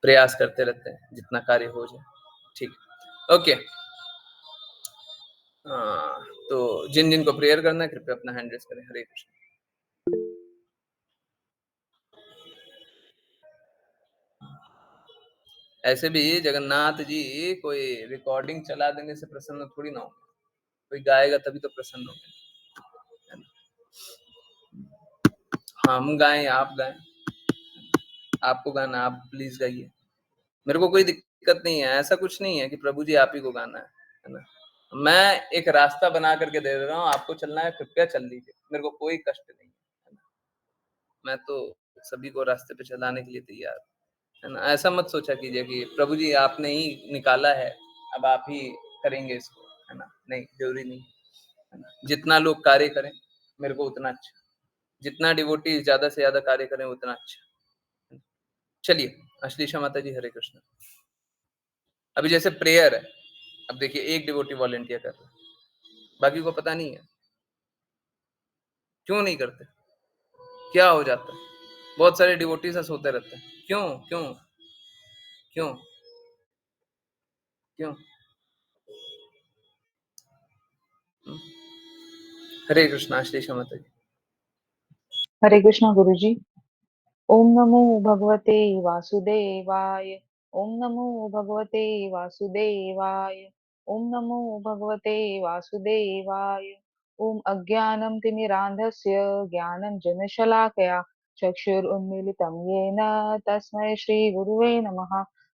प्रयास करते रहते हैं जितना कार्य हो जाए। ठीक, ओके। तो जिन जिन को प्रेयर करना है कृपया अपना हैंड रेज करें। हरे कृष्ण। ऐसे भी जगन्नाथ जी कोई रिकॉर्डिंग चला देने से प्रसन्न थोड़ी ना होंगे, कोई गाएगा तभी तो प्रसन्न होंगे। हम गाएं, आप गाएं, आपको गाना आप प्लीज गाइए, मेरे को कोई दिक्कत नहीं है। ऐसा कुछ नहीं है कि प्रभु जी आप ही को गाना है ना। मैं एक रास्ता बना करके दे रहा हूँ, आपको चलना है कृपया चल लीजिए, मेरे को कोई कष्ट नहीं है ना। मैं तो सभी को रास्ते पे चलाने के लिए तैयार है ना। ऐसा मत सोचा कीजिए कि प्रभु जी आपने ही निकाला है, अब आप ही करेंगे इसको, है ना। नहीं, जरूरी नहीं है ना। जितना लोग कार्य करें मेरे को उतना अच्छा, जितना डिवोटी ज्यादा से ज्यादा कार्य करें उतना अच्छा। चलिए, अश्लीषा माता जी हरे कृष्ण। अभी जैसे प्रेयर है, अब देखिए एक डिवोटी वॉलंटियर कर रहा है, बाकी को पता नहीं है। क्यों नहीं करते? क्या हो जाता है? बहुत सारे डिवोटीज सोते रहते हैं। क्यों क्यों क्यों क्यों? हरे कृष्णा। श्री माता जी। हरे कृष्णा गुरुजी। ओम नमो भगवते वासुदेवाय। ओम नमो भगवते वासुदेवाय। ओम नमो भगवते वासुदेवाय। ओम अज्ञानं तिमिरान्धस्य ज्ञानं जनशलाकया चक्षुरुन्मीलितं येन तस्मै श्रीगुरुवे नमः।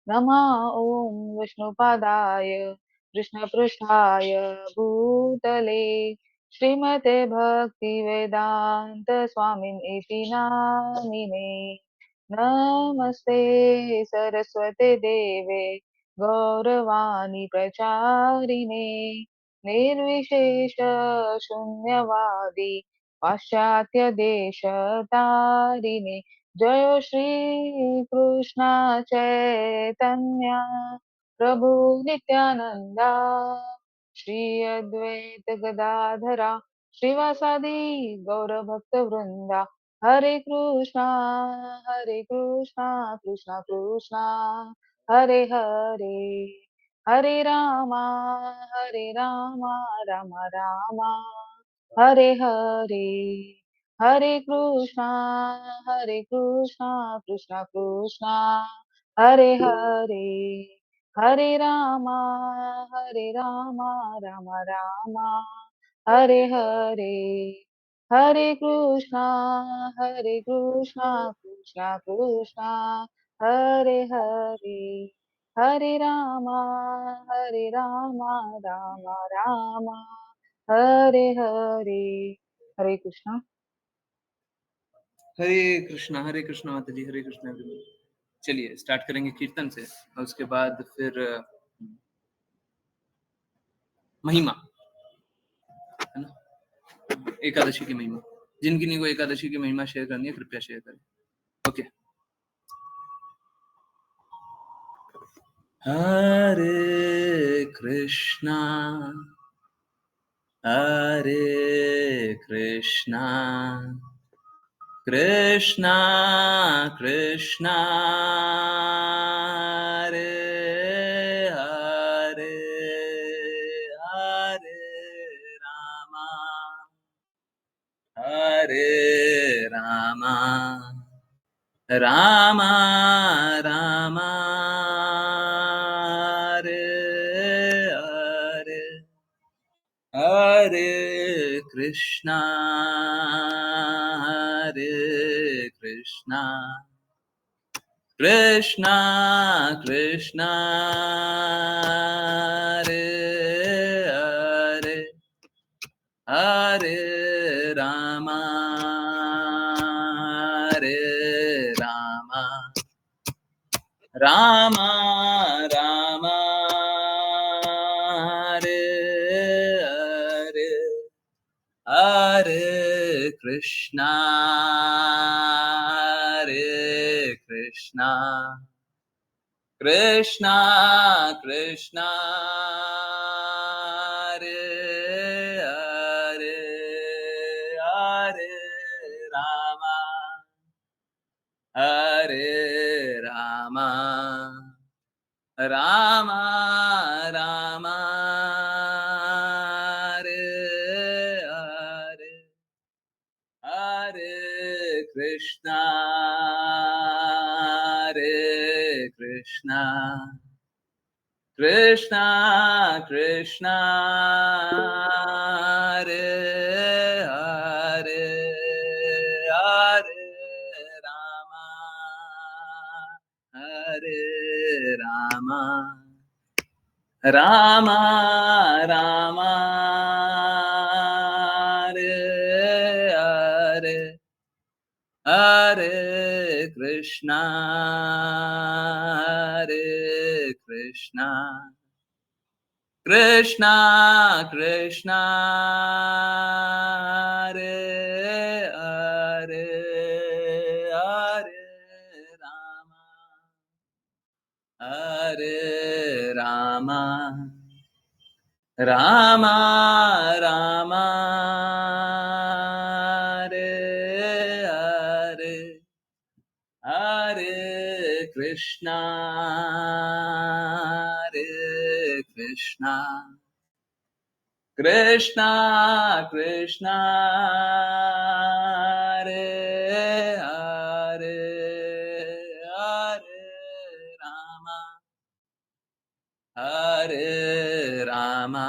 नमः ओम विष्णुपादाय कृष्णपृष्ठाय भूतले श्रीमते भक्ति वेदांत स्वामिन इति नामिने। नमस्ते सरस्वते देवे गौरवाणी प्रचारिणे निर्विशेष शून्यवादी पाश्चात्य देश तारिणे। जय श्री कृष्ण चैतन्य प्रभु नित्यानंदा श्री अद्वैत गदाधरा श्रीवासादि गौर भक्त वृंदा। हरे कृष्णा कृष्णा कृष्णा हरे हरे, हरे रामा रामा रामा हरे हरे। हरे कृष्णा कृष्णा कृष्णा हरे हरे, हरे रामा रामा रामा हरे हरे। हरे कृष्णा कृष्णा कृष्णा हरे हरे, हरे रामा रामा रामा हरे हरे। हरे कृष्णा। हरे कृष्णा माता जी। हरे कृष्णा। चलिए स्टार्ट करेंगे कीर्तन से, और उसके बाद फिर महिमा, है ना, एकादशी की महिमा। जिन किन्हीं को एकादशी की महिमा शेयर करनी है कृपया शेयर करें। ओके। हरे कृष्णा कृष्णा कृष्णा हरे हरे, हरे रामा रामा रामा हरे हरे, हरे कृष्णा कृष्णा कृष्णा हरे हरे, हरे रामा रामा रामा हरे हरे, हरे कृष्णा कृष्णा कृष्णा हरे हरे, हरे रामा रामा रामा हरे हरे हरे कृष्णा कृष्णा कृष्णा हरे हरे हरे रामा हरे रामा रामा रामा हरे हरे हरे कृष्णा कृष्णा कृष्णा हरे हरे हरे रामा रामा रामा हरे हरे हरे कृष्णा कृष्णा कृष्णा हरे हरे हरे रामा हरे रामा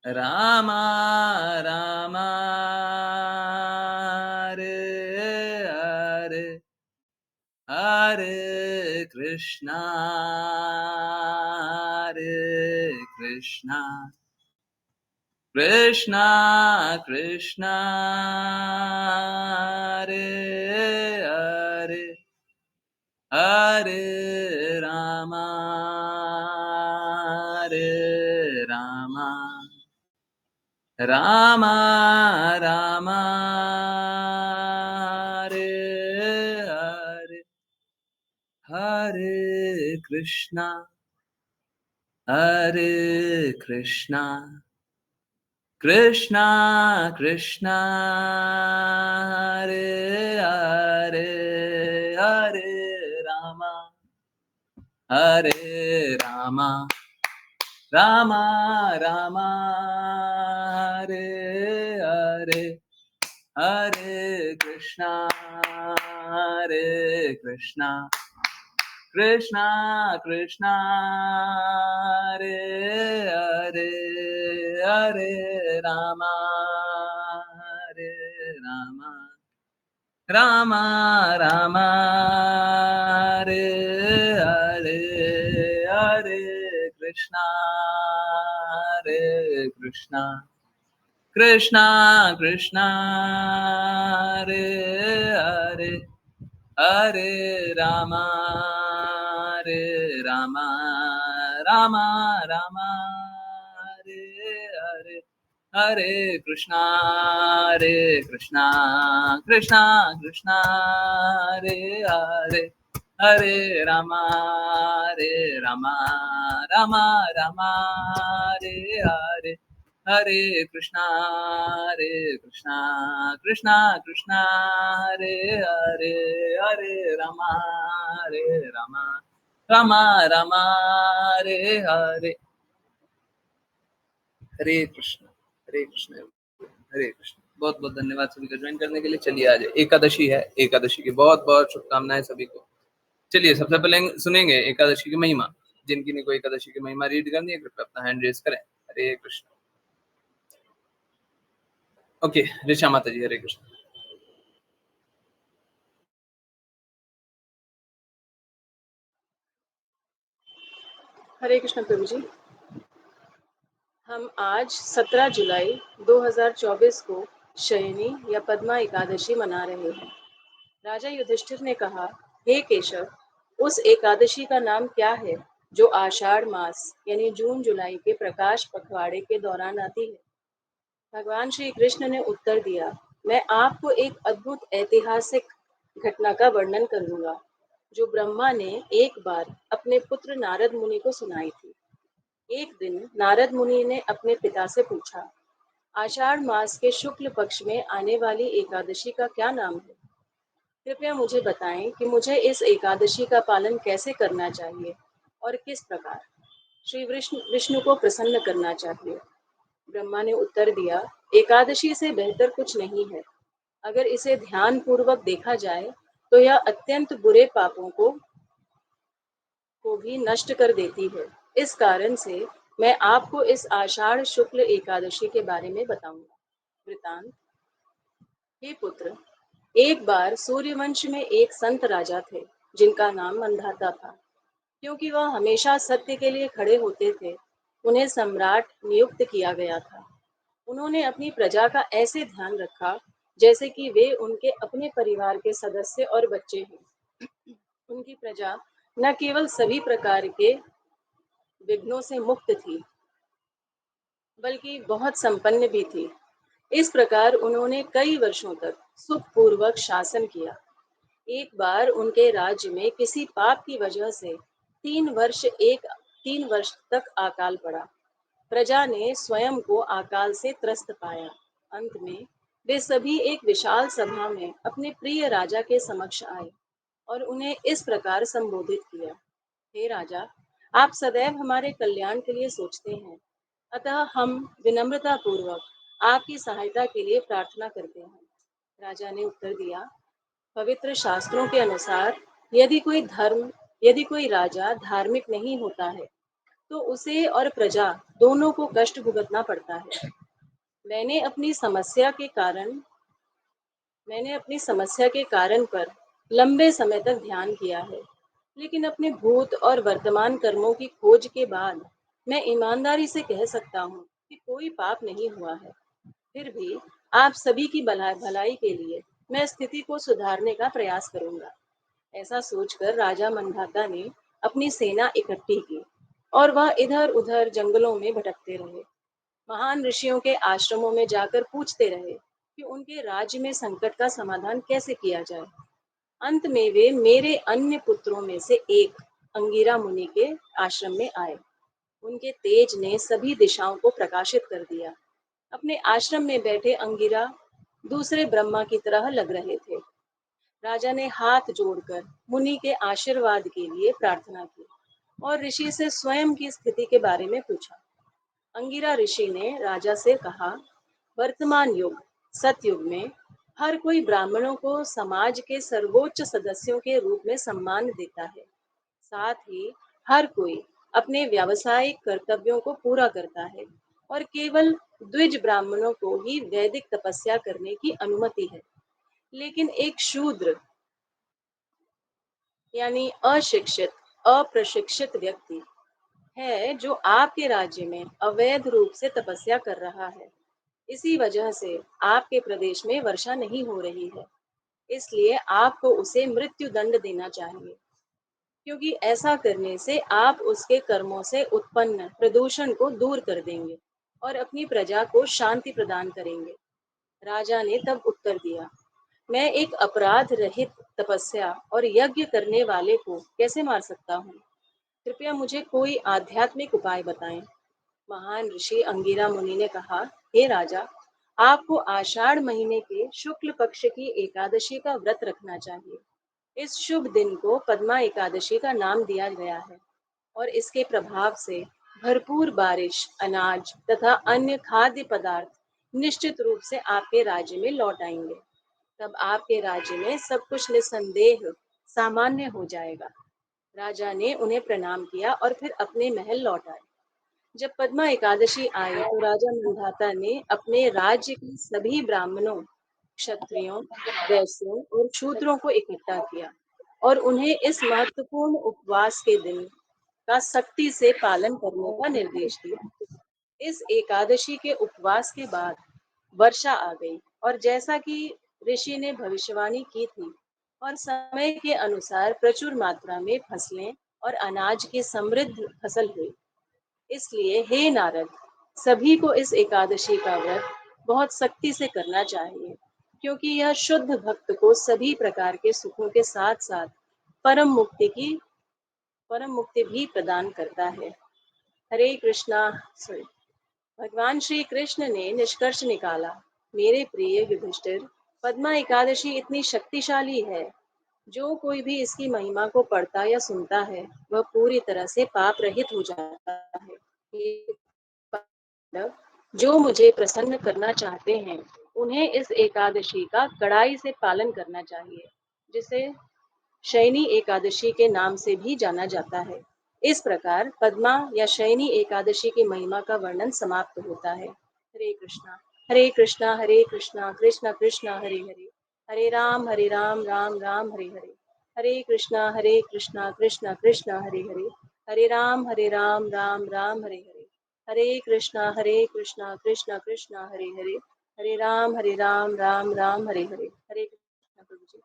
रामा रामा हरे हरे हरे कृष्णा कृष्णा कृष्णा हरे हरे हरे रामा रामा रामा हरे हरे हरे कृष्णा कृष्णा कृष्णा हरे हरे हरे रामा रामा रामा हरे हरे हरे कृष्णा कृष्णा कृष्णा हरे हरे हरे रामा रामा रामा हरे हरे हरे कृष्णा कृष्णा कृष्णा हरे हरे हरे रामा रामा रामा रामा हरे हरे हरे कृष्णा कृष्णा कृष्णा हरे हरे हरे रामा रामा रामा रामा हरे हरे हरे कृष्णा कृष्णा कृष्णा हरे हरे हरे रामा रामा रामा रामा हरे हरे हरे कृष्ण हरे कृष्ण। बहुत बहुत धन्यवाद सभी का ज्वाइन करने के लिए। चलिए आज एकादशी है, एकादशी की बहुत बहुत शुभकामनाएं सभी को। चलिए सबसे पहले सुनेंगे एकादशी की महिमा। जिनकी ने कोई एकादशी की महिमा रीड करनी है कृपया अपना हैंड रेज करें। हरे कृष्ण। ओके ऋषा माता जी, हरे कृष्ण। हरे कृष्ण प्रभु जी। हम आज 17 जुलाई 2024 को शयनी या पद्मा एकादशी मना रहे हैं। राजा युधिष्ठिर ने कहा, हे केशव, उस एकादशी का नाम क्या है जो आषाढ़ मास यानी जून जुलाई के प्रकाश पखवाड़े के दौरान आती है? भगवान श्री कृष्ण ने उत्तर दिया, मैं आपको एक अद्भुत ऐतिहासिक घटना का वर्णन करूंगा जो ब्रह्मा ने एक बार अपने पुत्र नारद मुनि को सुनाई थी। एक दिन नारद मुनि ने अपने पिता से पूछा, आषाढ़ मास के शुक्ल पक्ष में आने वाली एकादशी का क्या नाम है? कृपया मुझे बताएं कि मुझे इस एकादशी का पालन कैसे करना चाहिए। और किस प्रकार श्री विष्णु को प्रसन्न करना चाहिए? ब्रह्मा ने उत्तर दिया, एकादशी से बेहतर कुछ नहीं है। अगर इसे ध्यान पूर्वक देखा जाए तो यह अत्यंत बुरे पापों को भी नष्ट कर देती है। इस कारण से मैं आपको इस आषाढ़ शुक्ल एकादशी के बारे में बताऊंगा। वृतांत। हे पुत्र, एक बार सूर्यवंश में एक संत राजा थे जिनका नाम मंधाता था। क्योंकि वह हमेशा सत्य के लिए खड़े होते थे, उन्हें सम्राट नियुक्त किया गया था। उन्होंने अपनी प्रजा का ऐसे ध्यान रखा जैसे कि वे उनके अपने परिवार के सदस्य और बच्चे हैं। उनकी प्रजा न केवल सभी प्रकार के विघ्नों से मुक्त थी, बल्कि बहुत संपन्न भी थी। इस प्रकार उन्होंने कई वर्षों तक सुखपूर्वक शासन किया। एक बार उनके राज्य में किसी पाप की वजह से 3 वर्ष तक अकाल पड़ा। प्रजा ने स्वयं को अकाल से त्रस्त पाया। अंत में वे सभी एक विशाल सभा में अपने प्रिय राजा के समक्ष आए और उन्हें इस प्रकार संबोधित किया, हे राजा, आप सदैव हमारे कल्याण के लिए सोचते हैं, अतः हम विनम्रता पूर्वक आपकी सहायता के लिए प्रार्थना करते हैं। राजा ने उत्तर दिया, पवित्र शास्त्रों के अनुसार यदि कोई राजा धार्मिक नहीं होता है तो उसे और प्रजा दोनों को कष्ट भुगतना पड़ता है। मैंने अपनी समस्या के कारण पर लंबे समय तक ध्यान किया है, लेकिन अपने भूत और वर्तमान कर्मों की खोज के बाद मैं ईमानदारी से कह सकता हूँ कि कोई पाप नहीं हुआ है। फिर भी आप सभी की भलाई के लिए मैं स्थिति को सुधारने का प्रयास करूंगा। ऐसा सोचकर राजा मंधाता ने अपनी सेना इकट्ठी की और वह इधर उधर जंगलों में भटकते रहे। महान ऋषियों के आश्रमों में जाकर पूछते रहे कि उनके राज्य में संकट का समाधान कैसे किया जाए। अंत में वे मेरे अन्य पुत्रों में से एक अंगिरा मुनि के आश्रम में आए। उनके तेज ने सभी दिशाओं को प्रकाशित कर दिया। अपने आश्रम में बैठे अंगिरा दूसरे ब्रह्मा की तरह लग रहे थे। राजा ने हाथ जोड़कर मुनि के आशीर्वाद के लिए प्रार्थना की और ऋषि से स्वयं की स्थिति के बारे में पूछा। अंगिरा ऋषि ने राजा से कहा, वर्तमान युग सतयुग में हर कोई ब्राह्मणों को समाज के सर्वोच्च सदस्यों के रूप में सम्मान देता है। साथ ही हर कोई अपने व्यावसायिक कर्तव्यों को पूरा करता है और केवल द्विज ब्राह्मणों को ही वैदिक तपस्या करने की अनुमति है। लेकिन एक शूद्र यानी अशिक्षित अप्रशिक्षित व्यक्ति है जो आपके राज्य में अवैध रूप से तपस्या कर रहा है। इसी वजह से आपके प्रदेश में वर्षा नहीं हो रही है। इसलिए आपको उसे मृत्यु दंड देना चाहिए, क्योंकि ऐसा करने से आप उसके कर्मों से उत्पन्न प्रदूषण को दूर कर देंगे और अपनी प्रजा को शांति प्रदान करेंगे। राजा ने तब उत्तर दिया, मैं एक अपराध रहित तपस्या और यज्ञ करने वाले को कैसे मार सकता हूँ? कृपया मुझे कोई आध्यात्मिक उपाय बताएं। महान ऋषि अंगिरा मुनि ने कहा, हे राजा, आपको आषाढ़ महीने के शुक्ल पक्ष की एकादशी का व्रत रखना चाहिए। इस शुभ दिन को पद्मा एकादशी का नाम दिया गया है और इसके प्रभाव से भरपूर बारिश, अनाज तथा अन्य खाद्य पदार्थ निश्चित रूप से आपके राज्य में लौट आएंगे। तब आपके राज्य में सब कुछ निसंदेह सामान्य हो जाएगा। राजा ने उन्हें प्रणाम किया और फिर अपने महल लौट आए। जब पद्मा एकादशी आई तो राजा मंधाता ने अपने राज्य के सभी ब्राह्मणों, क्षत्रियों, वैश्यों और शूद्रों को इकट्ठा किया और उन्हें इस महत्वपूर्ण उपवास के दिन का सख्ती से पालन करने का निर्देश दिया। इस एकादशी के उपवास के बाद वर्षा आ गई और जैसा कि ऋषि ने भविष्यवाणी की थी और समय के अनुसार प्रचुर मात्रा में फसलें और अनाज की समृद्ध फसल हुई। इसलिए हे नारद, सभी को इस एकादशी का व्रत बहुत सख्ती से करना चाहिए, क्योंकि यह शुद्ध भक्त को सभी प्रकार के सुखों के साथ साथ परम मुक्ति भी प्रदान करता है। हरे कृष्णा। सॉरी। भगवान श्री कृष्ण ने निष्कर्ष निकाला, मेरे प्रिय युधिष्ठिर, पद्मा एकादशी इतनी शक्तिशाली है जो कोई भी इसकी महिमा को पढ़ता या सुनता है, वह पूरी तरह से पाप रहित हो जाता है। हे पांडव, जो मुझे प्रसन्न करना चाहते हैं, उन्हें इस एकादशी का कड़ाई से पालन करना चाहिए, जिसे शयनी एकादशी के नाम से भी जाना जाता है। इस प्रकार पद्मा या शयनी एकादशी की महिमा का वर्णन समाप्त होता है। हरे कृष्णा, हरे कृष्णा, हरे कृष्णा, कृष्ण कृष्ण हरे हरे, हरे राम, राम राम हरे हरे, हरे कृष्णा, कृष्ण कृष्ण हरे हरे, हरे राम, राम राम हरे हरे, हरे कृष्णा, कृष्ण कृष्ण हरे हरे, हरे राम, राम राम हरे हरे। हरे कृष्णा प्रभु जी।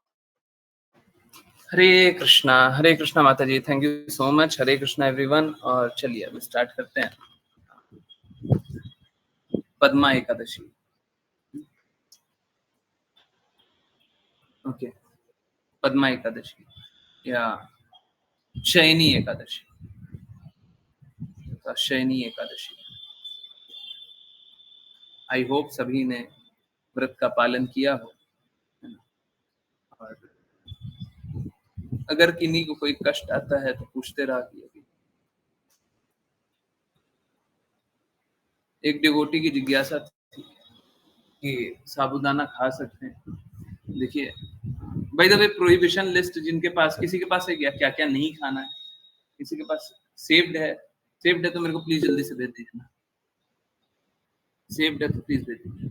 हरे कृष्णा माता जी, thank you so much. Hare Krishna everyone. और चलिए अब स्टार्ट करते हैं पद्मा एकादशी। ओके, पद्मा एकादशी या शयनी एकादशी, शयनी एकादशी। आई होप सभी ने व्रत का पालन किया हो, और अगर किन्हीं को कोई कष्ट आता है तो पूछते रहा कि एक डिवोटी की जिज्ञासा थी कि साबूदाना खा सकते हैं। देखिए, by the way prohibition list जिनके पास, किसी के पास है क्या क्या नहीं खाना है, किसी के पास सेव्ड है तो मेरे को प्लीज जल्दी से भेज दीजिए ना। सेव्ड है तो प्लीज भेज दीजिए,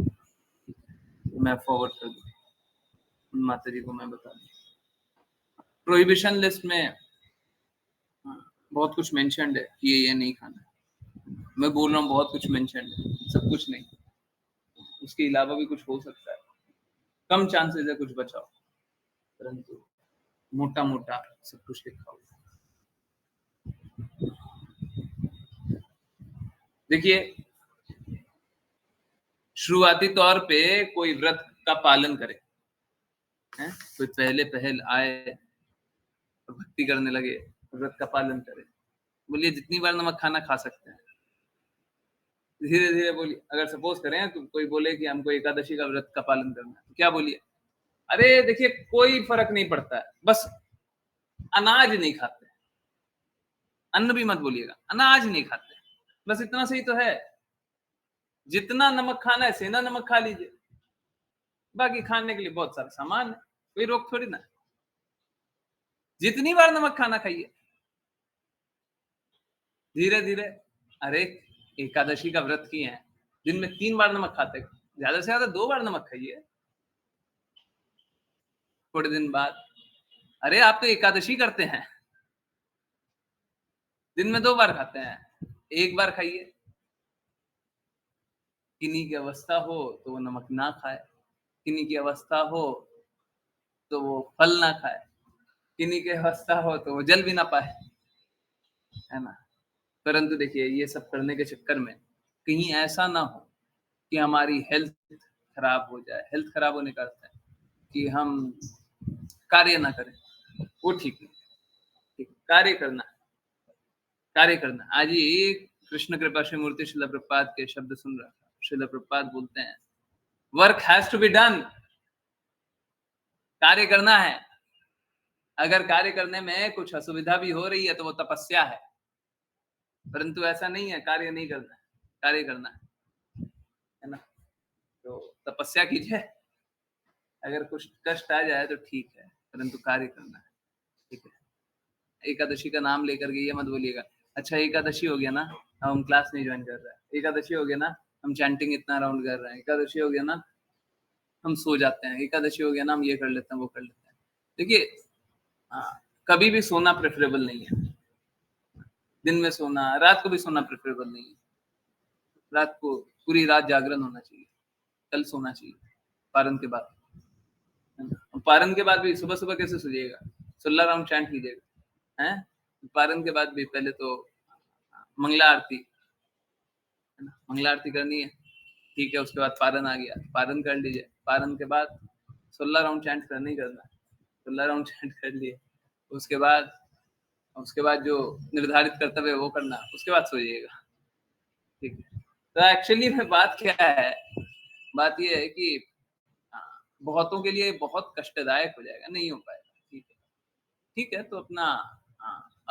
मैं फॉरवर्ड कर दूँ माता जी को, मैं बता दूँ। प्रोहिबिशन लिस्ट में बहुत कुछ मेंशन्ड है कि ये नहीं खाना है। मैं बोल रहा हूँ बहुत कुछ मेंशन्ड है, सब कुछ नहीं, उसके अलावा भी कुछ हो सकता है। कम चांसेस है कुछ बचाओ, परंतु मोटा मोटा सब कुछ लिखा हुआ। देखिए, शुरुआती तौर पे कोई व्रत का पालन करे, हैं? कोई पहल आए, भक्ति करने लगे, व्रत का पालन करे, बोलिए जितनी बार नमक खाना खा सकते हैं। धीरे धीरे बोलिए, अगर सपोज करें तो कोई बोले कि हमको एकादशी का व्रत का पालन करना है, तो क्या बोलिए? अरे देखिए, कोई फर्क नहीं पड़ता है, बस अनाज नहीं खाते, अन्न भी मत बोलिएगा, अनाज नहीं खाते, बस इतना सही तो है। जितना नमक खाना है सेंधा नमक खा लीजिए, बाकी खाने के लिए बहुत सारा सामान है, कोई रोक थोड़ी ना। जितनी बार नमक खाना खाइए, धीरे धीरे। अरे एकादशी का व्रत किए हैं, दिन में 3 बार नमक खाते, ज्यादा से ज्यादा 2 बार नमक खाइए। थोड़े दिन बाद, अरे आप तो एकादशी करते हैं, दिन में 2 बार खाते हैं, 1 बार खाइए। किन्हीं की अवस्था हो तो वो नमक ना खाए, किन्हीं की अवस्था हो तो वो फल ना खाए, किन्हीं की अवस्था हो तो वो जल भी ना पाए, है ना। परंतु देखिए, ये सब करने के चक्कर में कहीं ऐसा ना हो कि हमारी हेल्थ खराब हो जाए। हेल्थ खराब होने का अर्थ है कि हम कार्य ना करें, वो ठीक नहीं। ठीक, कार्य करना। आज ये कृष्ण कृपा श्री मूर्ति शिला प्रपात के शब्द सुन रहा था। शिला प्रपात बोलते हैं, work has to be done, कार्य करना है। अगर कार्य करने में कुछ असुविधा भी हो रही है तो वो तपस्या है, परंतु ऐसा नहीं है कार्य नहीं करना है, कार्य करना है ना। तो तपस्या कीजिए, अगर कुछ कष्ट आ जाए तो ठीक है, परंतु कार्य करना है, ठीक है। एकादशी का नाम लेकर के ये मत बोलिएगा, अच्छा एकादशी हो गया ना, अब हम क्लास नहीं ज्वाइन कर रहे हैं, एकादशी हो गया ना, हम चैंटिंग इतना राउंड कर रहे हैं, एकादशी हो गया ना, हम सो जाते हैं, एकादशी हो गया ना, हम ये कर लेते हैं, वो कर लेते हैं। देखिए, कभी भी सोना प्रेफरेबल नहीं है। दिन में सोना, रात को भी सोना प्रेफरेबल नहीं है। रात को पूरी रात जागरण होना चाहिए, कल सोना चाहिए पारण के बाद। पारण के बाद भी सुबह सुबह कैसे सोइएगा, 16 राउंड चैंट कीजिएगा, हैं? पारण के बाद भी पहले तो मंगला आरती, है ना, मंगला आरती करनी है, ठीक है। उसके बाद पारण आ गया, पारण कर लीजिए। पारण के बाद 16 राउंड चैंट करना ही करना है, 16 राउंड चैंट कर लिए। उसके बाद जो निर्धारित कर्तव्य है वो करना, उसके बाद सो जाइएगा, ठीक है। तो एक्चुअली में बात क्या है, बात ये है कि बहुतों के लिए बहुत कष्टदायक हो जाएगा, नहीं हो पाएगा, ठीक है। ठीक है, तो अपना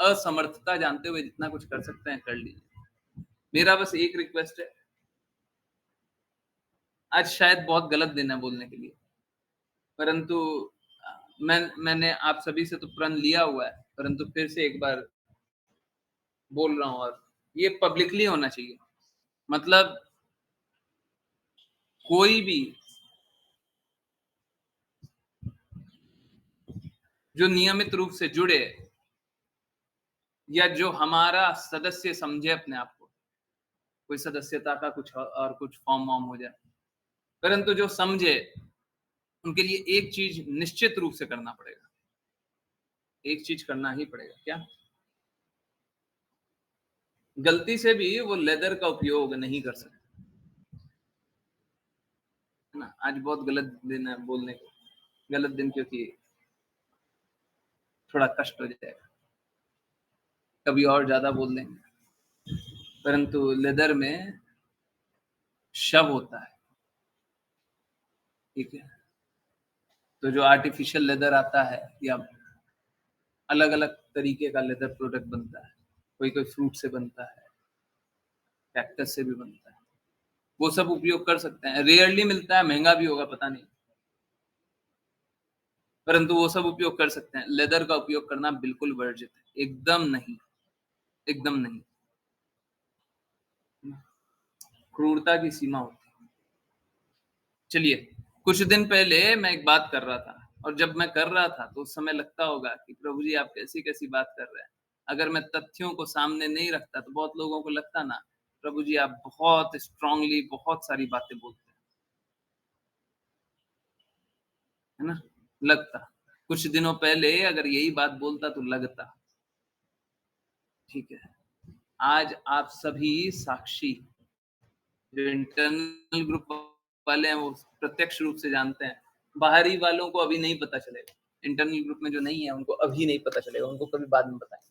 असमर्थता जानते हुए जितना कुछ कर सकते हैं कर लीजिए। मेरा बस एक रिक्वेस्ट है, आज शायद बहुत गलत दिन है बोलने के लिए, परंतु मैंने आप सभी से तो प्रण लिया हुआ है, परंतु फिर से एक बार बोल रहा हूँ, और ये पब्लिकली होना चाहिए। मतलब कोई भी जो नियमित रूप से जुड़े या जो हमारा सदस्य समझे अपने आप को, कोई सदस्यता का कुछ और कुछ फॉर्म वॉर्म हो जाए, परंतु जो समझे उनके लिए एक चीज निश्चित रूप से करना पड़ेगा, एक चीज करना ही पड़ेगा। क्या? गलती से भी वो लेदर का उपयोग नहीं कर सकते, है ना। आज बहुत गलत दिन है बोलने को, गलत दिन, क्योंकि थोड़ा कष्ट हो जाएगा, कभी और ज्यादा बोल देंगे, परंतु लेदर में शव होता है, ठीक है। तो जो आर्टिफिशियल लेदर आता है या अलग अलग तरीके का लेदर प्रोडक्ट बनता है, कोई कोई फ्रूट से बनता है, कैक्टस से भी बनता है, वो सब उपयोग कर सकते हैं। रेयरली मिलता है, महंगा भी होगा पता नहीं, परंतु वो सब उपयोग कर सकते हैं। लेदर का उपयोग करना बिल्कुल वर्जित है, एकदम नहीं, एकदम नहीं। क्रूरता की सीमा होती है। चलिए, कुछ दिन पहले मैं एक बात कर रहा था, और जब मैं कर रहा था तो उस समय लगता होगा कि प्रभु जी आप कैसी कैसी बात कर रहे हैं। अगर मैं तथ्यों को सामने नहीं रखता तो बहुत लोगों को लगता ना, प्रभु जी आप बहुत स्ट्रांगली बहुत सारी बातें बोलते हैं, है ना। लगता, कुछ दिनों पहले अगर यही बात बोलता तो लगता, ठीक है। आज आप सभी साक्षी, जो इंटरनल ग्रुप वाले हैं वो प्रत्यक्ष रूप से जानते हैं, बाहरी वालों को अभी नहीं पता चलेगा। इंटरनल ग्रुप में जो नहीं है उनको अभी नहीं पता चलेगा, उनको कभी बाद में बताएंगे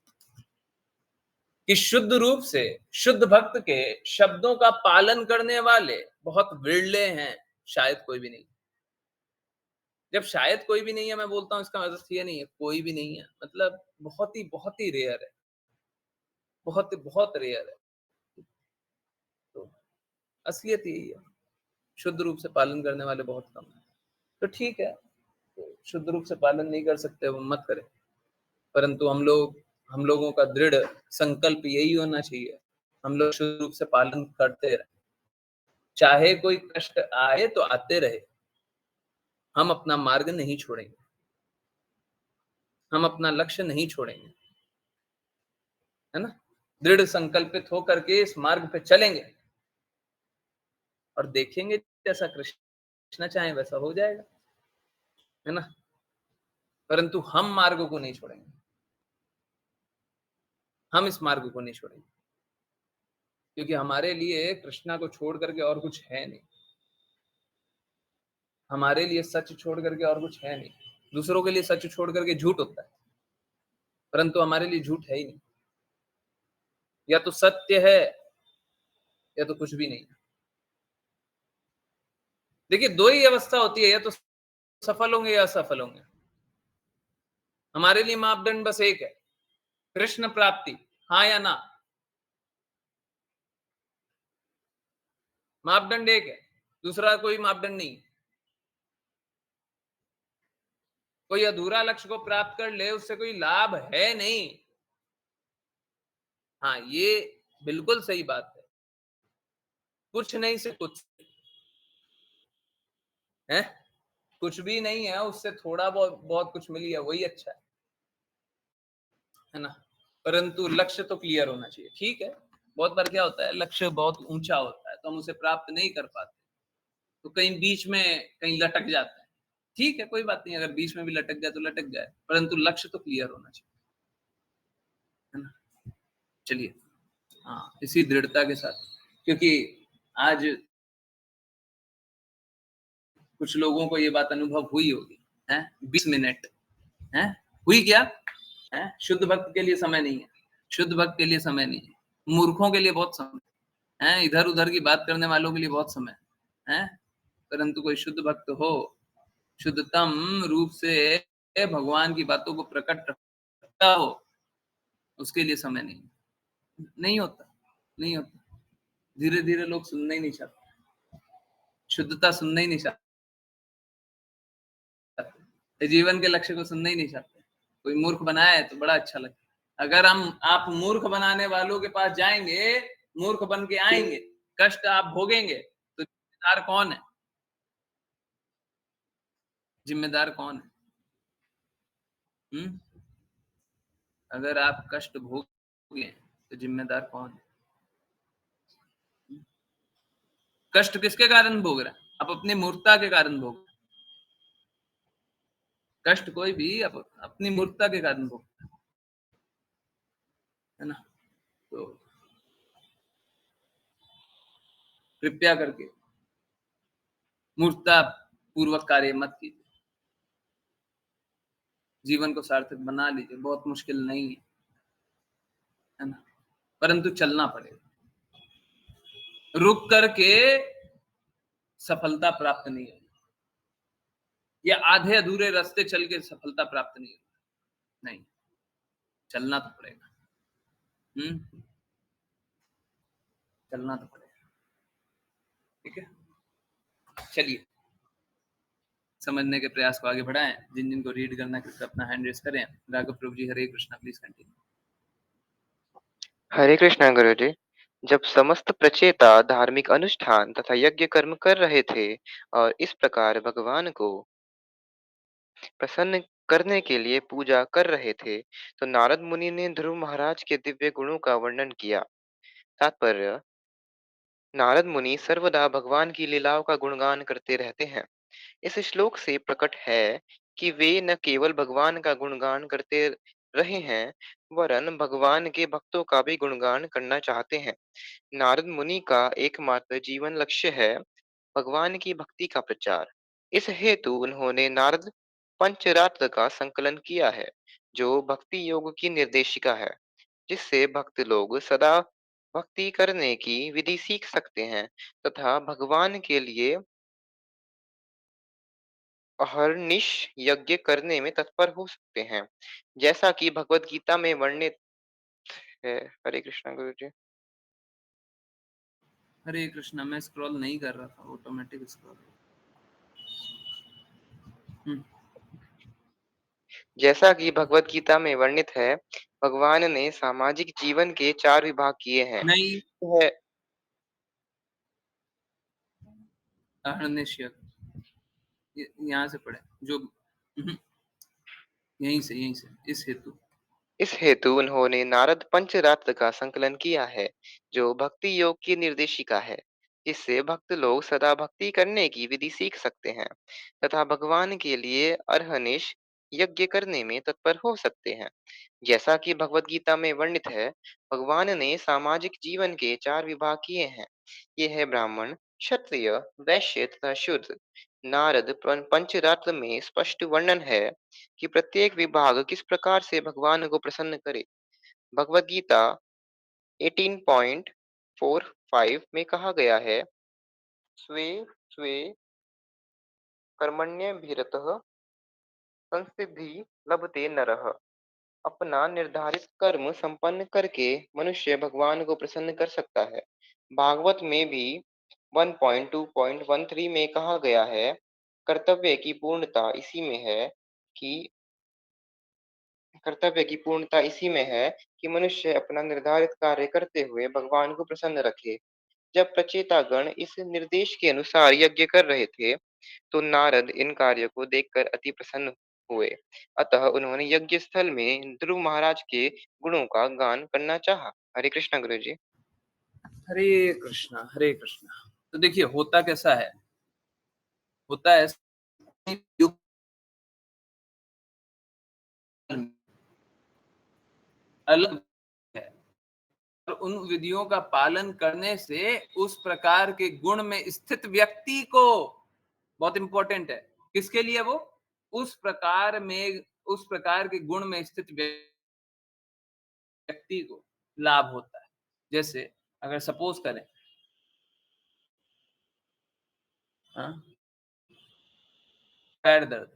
कि शुद्ध रूप से शुद्ध भक्त के शब्दों का पालन करने वाले बहुत विरले हैं, शायद कोई भी नहीं। जब शायद कोई भी नहीं है मैं बोलता हूं, इसका मतलब ये नहीं है कोई भी नहीं है, मतलब बहुत ही रेयर है, बहुत रेयर है। तो असलियत यही है, शुद्ध रूप से पालन करने वाले बहुत कम है। तो ठीक है, तो शुद्ध रूप से पालन नहीं कर सकते वो मत करें, परंतु हम लोगों का दृढ़ संकल्प यही होना चाहिए, हम लोग शुद्ध रूप से पालन करते रहे, चाहे कोई कष्ट आए तो आते रहे, हम अपना मार्ग नहीं छोड़ेंगे, हम अपना लक्ष्य नहीं छोड़ेंगे, है ना। दृढ़ संकल्पित होकर के इस मार्ग पे चलेंगे और देखेंगे जैसा कृष्ण चाहे वैसा हो जाएगा, है ना। परंतु हम मार्ग को नहीं छोड़ेंगे, हम इस मार्ग को नहीं छोड़ेंगे, क्योंकि हमारे लिए कृष्णा को छोड़ करके और कुछ है नहीं, हमारे लिए सच छोड़ करके और कुछ है नहीं। दूसरों के लिए सच छोड़ करके झूठ होता है, परंतु हमारे लिए झूठ है ही नहीं, या तो सत्य है या तो कुछ भी नहीं है। देखिए, दो ही अवस्था होती है, या तो सफल होंगे या असफल होंगे। हमारे लिए मापदंड बस एक है, कृष्ण प्राप्ति, हाँ या ना। मापदंड एक है, दूसरा कोई मापदंड नहीं। कोई अधूरा लक्ष्य को प्राप्त कर ले उससे कोई लाभ है नहीं। हाँ, ये बिल्कुल सही बात है, कुछ नहीं से कुछ है, कुछ भी नहीं है उससे थोड़ा बहुत बहुत कुछ मिल गया वही अच्छा है ना। परंतु लक्ष्य तो क्लियर होना चाहिए, ठीक है। बहुत बार क्या होता है, लक्ष्य बहुत ऊंचा होता है तो हम उसे प्राप्त नहीं कर पाते, तो कहीं बीच में कहीं लटक जाता है। ठीक है, कोई बात नहीं, अगर बीच में भी लटक जाए तो लटक जाए, परंतु लक्ष्य तो क्लियर होना चाहिए, है ना। चलिए, हाँ, इसी दृढ़ता के साथ, क्योंकि आज कुछ लोगों को ये बात अनुभव हुई होगी, है 20 मिनट है हुई क्या है, शुद्ध भक्त के लिए समय नहीं है, शुद्ध भक्त के लिए समय नहीं है, मूर्खों के लिए बहुत समय है, इधर उधर की बात करने वालों के लिए बहुत समय है। परंतु कोई शुद्ध भक्त हो, शुद्धतम रूप से भगवान की बातों को प्रकट हो, उसके लिए समय नहीं होता, नहीं होता। धीरे-धीरे लोग सुनना ही नहीं चाहते, शुद्धता सुनना ही नहीं चाहते, जीवन के लक्ष्य को सुनना ही नहीं चाहते। कोई मूर्ख बनाया है तो बड़ा अच्छा लगता है। अगर आप मूर्ख बनाने वालों के पास जाएँगे, मूर्ख बन के आएँगे, कष्ट आप भोगेंगे, तो जिम्मेदार कौन है? जिम्मेदार कौन है? हुँ? अगर आप कष्ट भोगे तो जिम्मेदार कौन है? कष्ट किसके कारण भोग रहे हैं? आप अपनी मूर्खता के कारण भोग रहे हैं। कष्ट कोई भी अपनी मूर्खता के कारण भोग रहा है ना? तो कृपया करके मूर्खता पूर्वक कार्य मत कीजिए। जीवन को सार्थक बना लीजिए, बहुत मुश्किल नहीं है ना? परंतु चलना पड़ेगा। रुक करके सफलता प्राप्त नहीं होगी, या आधे अधूरे रास्ते चल के सफलता प्राप्त नहीं होगी। नहीं, चलना तो पड़ेगा। चलना तो पड़ेगा। ठीक है? चलिए, समझने के प्रयास को आगे बढ़ाएं। जिन को रीड करना है कृपया अपना हैंड रेज करें। राघव प्रभु जी, हरे कृष्णा, प्लीज कंटिन्यू। हरे कृष्णा गुरुजी। जब समस्त प्रचेता धार्मिक अनुष्ठान तथा यज्ञ कर्म कर रहे थे और इस प्रकार भगवान को प्रसन्न करने के लिए पूजा कर रहे थे, तो नारद मुनि ने ध्रुव महाराज के दिव्य गुणों का वर्णन किया। तात्पर्य: नारद मुनि सर्वदा भगवान की लीलाओं का गुणगान करते रहते हैं। इस श्लोक से प्रकट है कि वे न केवल भगवान का गुणगान करते रहे हैं, वरन भगवान के भक्तों का भी गुणगान करना चाहते हैं। नारद मुनि का एकमात्र जीवन लक्ष्य है भगवान की भक्ति का प्रचार। इस हेतु उन्होंने नारद पंचरात्र का संकलन किया है, जो भक्ति योग की निर्देशिका है, जिससे भक्त लोग सदा भक्ति करने की विधि सीख सकते हैं तथा भगवान के लिए अहर्निश यज्ञ करने में तत्पर हो सकते हैं, जैसा कि भगवत गीता में वर्णित है। हरे कृष्णा गुरु जी। हरे कृष्णा। मैं स्क्रॉल नहीं कर रहा था, ऑटोमेटिक स्क्रॉल। जैसा कि भगवत गीता में वर्णित है, भगवान ने सामाजिक जीवन के 4 विभाग किए हैं। नहीं, वह अहर्निश यज्ञ, यहाँ से पढ़े जो यहीं से इस हेतु। इस हेतु उन्होंने नारद पंचरात्र का संकलन किया है, जो भक्ति योग की निर्देशिका है, जिससे भक्त लोग सदा भक्ति करने की विधि सीख सकते हैं तथा भगवान के लिए अहर्निश यज्ञ करने में तत्पर हो सकते हैं। जैसा कि भगवत गीता में वर्णित है, भगवान ने सामाजिक जीवन के 4 विभाग किए हैं। ये है ब्राह्मण, क्षत्रिय, वैश्य तथा शूद्र। नारद पंचरात्र में स्पष्ट वर्णन है कि प्रत्येक विभाग किस प्रकार से भगवान को प्रसन्न करे। भगवत गीता 18.45 में कहा गया है, स्वे स्वे कर्मण्यभिरतः संसिद्धि लभते नरः। अपना निर्धारित कर्म संपन्न करके मनुष्य भगवान को प्रसन्न कर सकता है। भागवत में भी 1.2.13 में कहा गया है, कर्तव्य की पूर्णता इसी में है कि मनुष्य अपना निर्धारित कार्य करते हुए भगवान को प्रसन्न रखे। जब प्रचेतागण इस निर्देश के अनुसार यज्ञ कर रहे थे, तो नारद इन कार्यों को देखकर अति प्रसन्न हुए। अतः उन्होंने यज्ञ स्थल में ध्रुव महाराज के गुणों का गान करना चाहा। हरे कृष्णा गुरु जी। हरे कृष्णा, हरे कृष्णा। तो देखिए, होता कैसा है, होता है युग अलग है, और उन विधियों का पालन करने से उस प्रकार के गुण में स्थित व्यक्ति को, बहुत इंपॉर्टेंट है, किसके लिए वो, उस प्रकार के गुण में स्थित व्यक्ति को लाभ होता है। जैसे अगर सपोज करें, हाँ, पैर दर्द,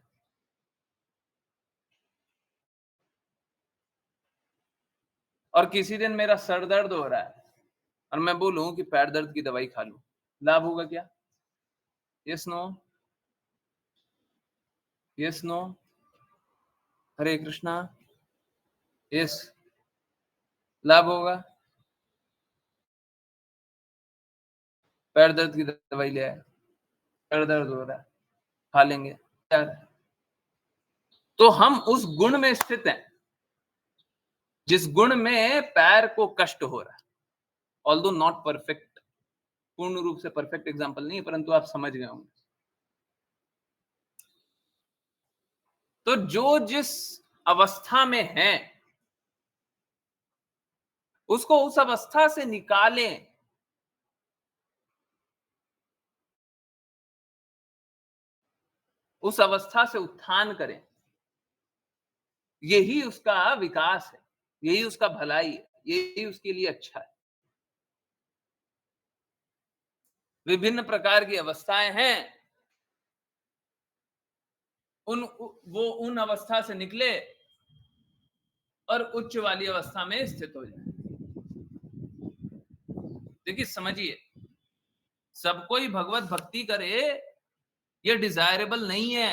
और किसी दिन मेरा सर दर्द हो रहा है और मैं बोलूं कि पैर दर्द की दवाई खा लूं, लाभ होगा क्या? Yes no? Yes no? Hare Krishna. Yes, लाभ होगा। पैर दर्द की दवाई ले आए, पैर दर्द हो रहा है, खा लेंगे यार। तो हम उस गुण में स्थित हैं जिस गुण में पैर को कष्ट हो रहा है, ऑल्दो नॉट परफेक्ट, पूर्ण रूप से परफेक्ट एग्जाम्पल नहीं, परंतु आप समझ गए होंगे। तो जो जिस अवस्था में है उसको उस अवस्था से निकालें। उस अवस्था से उत्थान करें, यही उसका विकास है, यही उसका भलाई है, यही उसके लिए अच्छा है। विभिन्न प्रकार की अवस्थाएं हैं, वो उन अवस्था से निकले और उच्च वाली अवस्था में स्थित हो जाए। देखिए समझिए, सब कोई भगवत भक्ति करे ये डिजायरेबल नहीं है,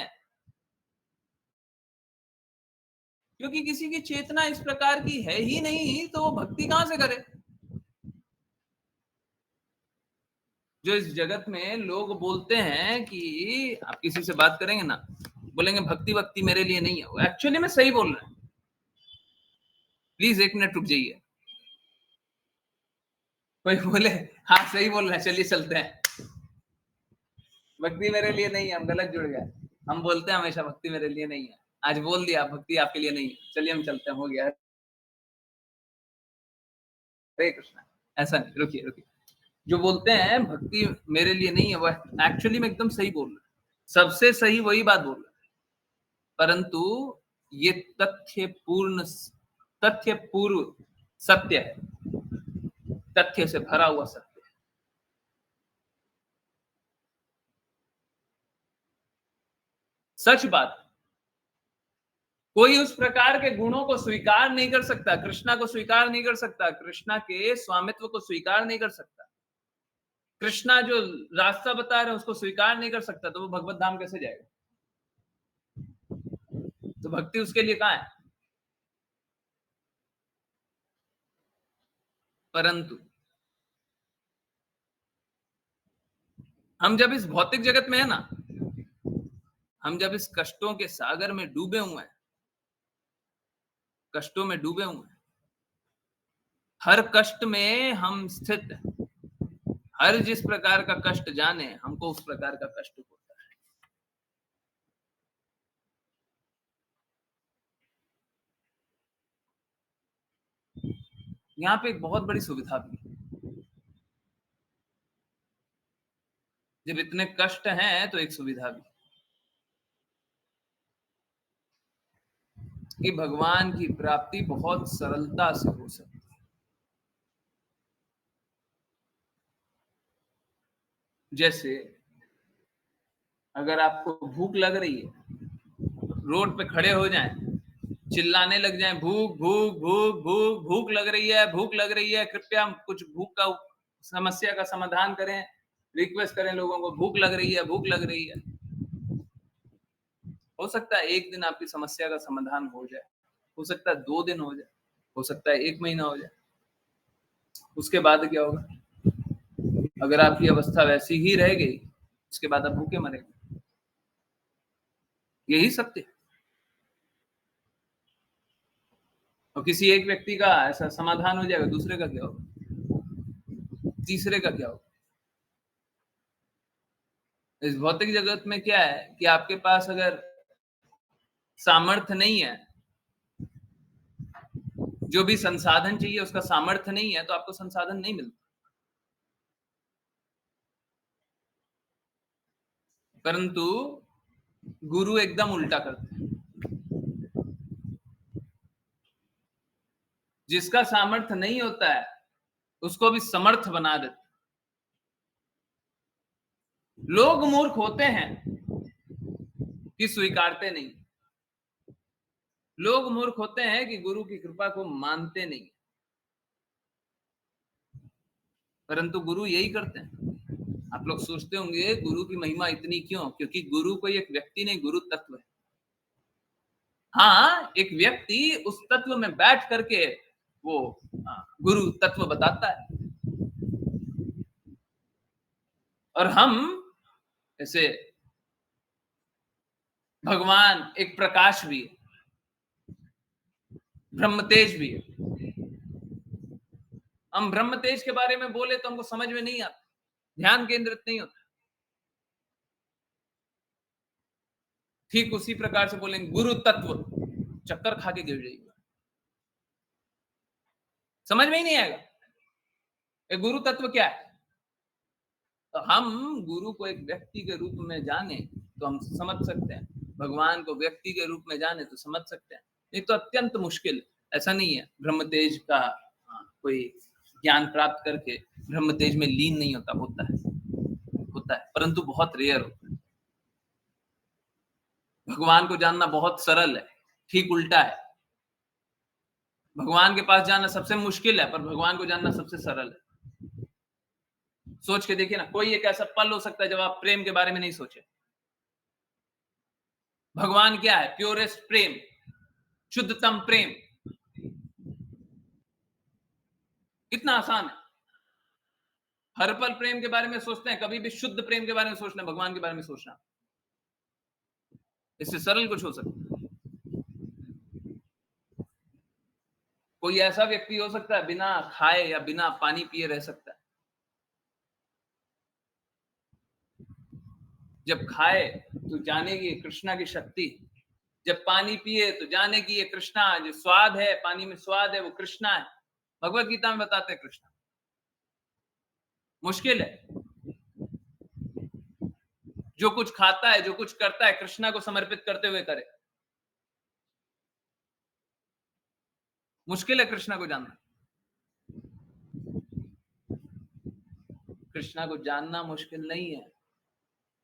क्योंकि किसी की चेतना इस प्रकार की है ही नहीं, तो वो भक्ति कहां से करे? जो इस जगत में लोग बोलते हैं कि आप किसी से बात करेंगे ना, बोलेंगे भक्ति भक्ति मेरे लिए नहीं है, वो एक्चुअली में सही बोल रहे हैं। प्लीज एक मिनट रुक जाइए। कोई बोले हाँ सही बोल रहे हैं, चलिए चलते हैं, भक्ति मेरे लिए नहीं है, हम गलत जुड़ गए। हम बोलते हैं हमेशा भक्ति मेरे लिए नहीं है, आज बोल दिया भक्ति आपके लिए नहीं है, चलिए हम चलते हैं, हो गया। हरे कृष्णा। ऐसा नहीं, रुकिए रुकिए। जो बोलते हैं भक्ति मेरे लिए नहीं है, वो एक्चुअली में एकदम सही बोल रहे हैं, सबसे सही वही बात बोल रहे हैं, परंतु ये तथ्य पूर्व सत्य है, तथ्य से भरा हुआ सत्य है। सच बात, कोई उस प्रकार के गुणों को स्वीकार नहीं कर सकता, कृष्णा को स्वीकार नहीं कर सकता, कृष्णा के स्वामित्व को स्वीकार नहीं कर सकता, कृष्णा जो रास्ता बता रहे हैं उसको स्वीकार नहीं कर सकता, तो वो भगवत धाम कैसे जाएगा? तो भक्ति उसके लिए कहां है? परंतु हम जब इस भौतिक जगत में है ना, हम जब इस कष्टों के सागर में डूबे हुए हैं, कष्टों में डूबे हुए हैं, हर कष्ट में हम स्थित हैं, हर जिस प्रकार का कष्ट जाने हमको उस प्रकार का कष्ट होता है। यहाँ पे एक बहुत बड़ी सुविधा भी है, जब इतने कष्ट हैं तो एक सुविधा भी कि भगवान की प्राप्ति बहुत सरलता से हो सकती है। जैसे अगर आपको भूख लग रही है, रोड पे खड़े हो जाएं, चिल्लाने लग जाएं, भूख भूख भूख भूख भूख लग रही है, भूख लग रही है, कृपया कुछ भूख का समस्या का समाधान करें, रिक्वेस्ट करें लोगों को, भूख लग रही है, भूख लग रही है। हो सकता है एक दिन आपकी समस्या का समाधान हो जाए, हो सकता है 2 दिन हो जाए, हो सकता है 1 महीना हो जाए। उसके बाद क्या होगा? अगर आपकी अवस्था वैसी ही रह गई, उसके बाद आप भूखे मरेंगे। यही सत्य है। और किसी एक व्यक्ति का ऐसा समाधान हो जाएगा, दूसरे का क्या होगा, तीसरे का क्या होगा? इस भौतिक जगत में क्या है कि आपके पास अगर सामर्थ्य नहीं है, जो भी संसाधन चाहिए उसका सामर्थ्य नहीं है, तो आपको संसाधन नहीं मिलता। परंतु गुरु एकदम उल्टा करते हैं, जिसका सामर्थ्य नहीं होता है उसको भी समर्थ बना देते। लोग मूर्ख होते हैं कि स्वीकारते नहीं, लोग मूर्ख होते हैं कि गुरु की कृपा को मानते नहीं। परंतु गुरु यही करते हैं। आप लोग सोचते होंगे गुरु की महिमा इतनी क्यों? क्योंकि गुरु कोई एक व्यक्ति नहीं, गुरु तत्व है। हाँ, एक व्यक्ति उस तत्व में बैठ करके वो गुरु तत्व बताता है। और हम ऐसे भगवान एक प्रकाश भी है, ब्रह्म तेज भी है। हम ब्रह्म तेज के बारे में बोले तो हमको समझ में नहीं आता, ध्यान केंद्रित नहीं होता। ठीक उसी प्रकार से बोलेंगे गुरु तत्व, चक्कर खा के गिर जाएगा, समझ में ही नहीं आएगा ये गुरु तत्व क्या है। तो हम गुरु को एक व्यक्ति के रूप में जाने तो हम समझ सकते हैं, भगवान को व्यक्ति के रूप में जाने तो समझ सकते हैं। नहीं तो अत्यंत मुश्किल। ऐसा नहीं है ब्रह्म तेज का कोई ज्ञान प्राप्त करके ब्रह्म तेज में लीन नहीं होता, होता है परंतु बहुत रेयर होता है। भगवान को जानना बहुत सरल है, ठीक उल्टा है। भगवान के पास जाना सबसे मुश्किल है, पर भगवान को जानना सबसे सरल है। सोच के देखिए ना, कोई एक ऐसा पल हो सकता है जब आप प्रेम के बारे में नहीं सोचे। भगवान क्या है? प्योरेस्ट प्रेम, शुद्धतम प्रेम। कितना आसान है। हर पल प्रेम के बारे में सोचते हैं, कभी भी शुद्ध प्रेम के बारे में सोचना, भगवान के बारे में सोचना, इससे सरल कुछ हो सकता है? कोई ऐसा व्यक्ति हो सकता है बिना खाए या बिना पानी पिए रह सकता है? जब खाए तो जानेगी कृष्णा की शक्ति, जब पानी पिए तो जाने की ये कृष्णा, जो स्वाद है पानी में, स्वाद है वो कृष्णा है। भगवत गीता में बताते हैं कृष्णा। मुश्किल है। जो कुछ खाता है, जो कुछ करता है, कृष्णा को समर्पित करते हुए करे। मुश्किल है कृष्णा को जानना। कृष्णा को जानना मुश्किल नहीं है,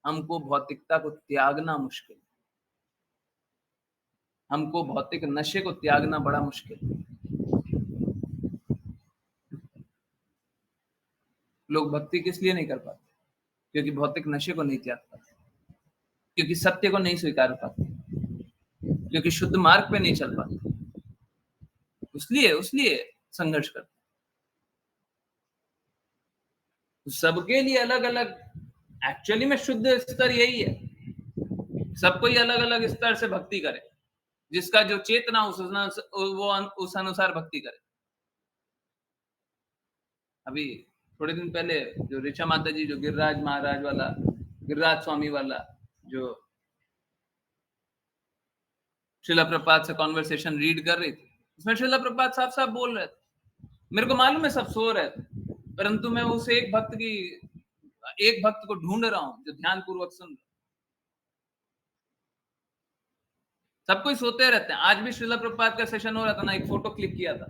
हमको भौतिकता को त्यागना मुश्किल, हमको भौतिक नशे को त्यागना बड़ा मुश्किल। लोग भक्ति किस लिए नहीं कर पाते? क्योंकि भौतिक नशे को नहीं त्याग पाते, क्योंकि सत्य को नहीं स्वीकार पाते, क्योंकि शुद्ध मार्ग पे नहीं चल पाते, उसलिए संघर्ष करते। सबके लिए अलग अलग, एक्चुअली में शुद्ध स्तर यही है, सबको ही अलग अलग स्तर से भक्ति करे, जिसका जो चेतना वो उस अनुसार भक्ति करे। अभी थोड़े दिन पहले जो ऋचा माता जी, जो गिरिराज महाराज वाला, गिरिराज स्वामी वाला, जो श्रीला प्रभुपाद से कॉन्वर्सेशन रीड कर रही थी, उसमें श्रीला प्रभुपाद साफ साफ बोल रहे थे, मेरे को मालूम है सब सो रहे थे, परंतु मैं उस एक भक्त को ढूंढ रहा हूं जो ध्यान पूर्वक सुन रहा। सब कोई सोते रहते हैं। आज भी श्रीला प्रभुपाद का सेशन हो रहा था ना, एक फोटो क्लिक किया था,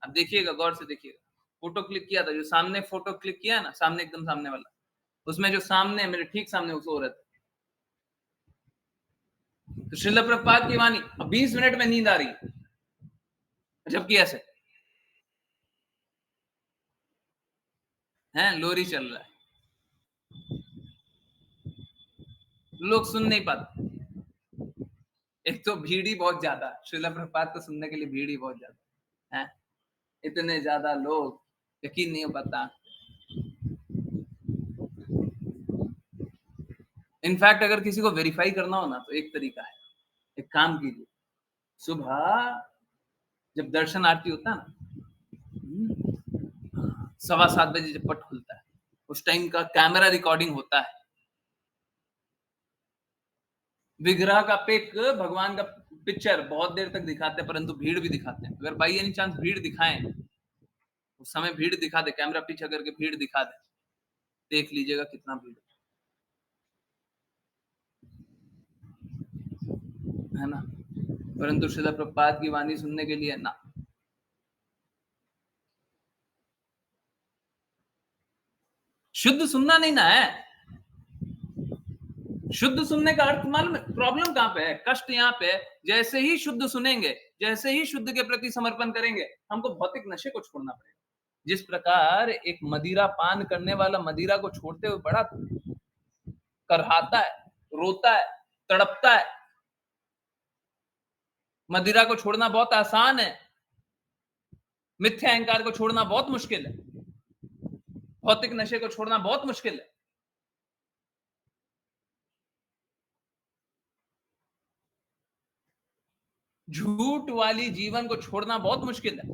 अब देखिएगा, गौर से देखिएगा, फोटो क्लिक किया था, जो सामने फोटो क्लिक किया है ना, सामने एकदम सामने वाला, उसमें जो सामने मेरे ठीक सामने वो सो रहे थे। तो श्रीला प्रभुपाद की वाणी, 20 मिनट में नींद आ रही, जबकि ऐसे हैं, लोरी चल रहा है, लोग सुन नहीं पाते। एक तो भीड़ ही बहुत ज्यादा, श्रीला प्रभुपाद को सुनने के लिए भीड़ ही बहुत ज्यादा है, इतने ज्यादा लोग, यकीन नहीं हो पाता। इनफैक्ट अगर किसी को वेरीफाई करना हो ना, तो एक तरीका है, एक काम कीजिए, सुबह जब दर्शन आरती होता है ना, 7:15 बजे जब पट खुलता है, उस टाइम का कैमरा रिकॉर्डिंग होता है, विग्रह का पिक, भगवान का पिक्चर बहुत देर तक दिखाते हैं, परंतु भीड़ भी दिखाते हैं। अगर बाई एनी चांस भीड़ दिखाएं, उस समय भीड़ दिखा दे, कैमरा पीछे करके भीड़ दिखा दे, देख लीजिएगा कितना भीड़ है ना। परंतु श्रीला प्रभुपाद की वाणी सुनने के लिए ना, शुद्ध सुनना नहीं ना है। शुद्ध सुनने का अर्थ मालूम है प्रॉब्लम कहां पे है? कष्ट यहाँ पे, जैसे ही शुद्ध सुनेंगे, जैसे ही शुद्ध के प्रति समर्पण करेंगे, हमको भौतिक नशे को छोड़ना पड़ेगा। जिस प्रकार एक मदिरा पान करने वाला मदिरा को छोड़ते हुए बड़ा करहाता है, रोता है, तड़पता है। मदिरा को छोड़ना बहुत आसान है, मिथ्या अहंकार को छोड़ना बहुत मुश्किल है, भौतिक नशे को छोड़ना बहुत मुश्किल है। झूठ वाली जीवन को छोड़ना बहुत मुश्किल है,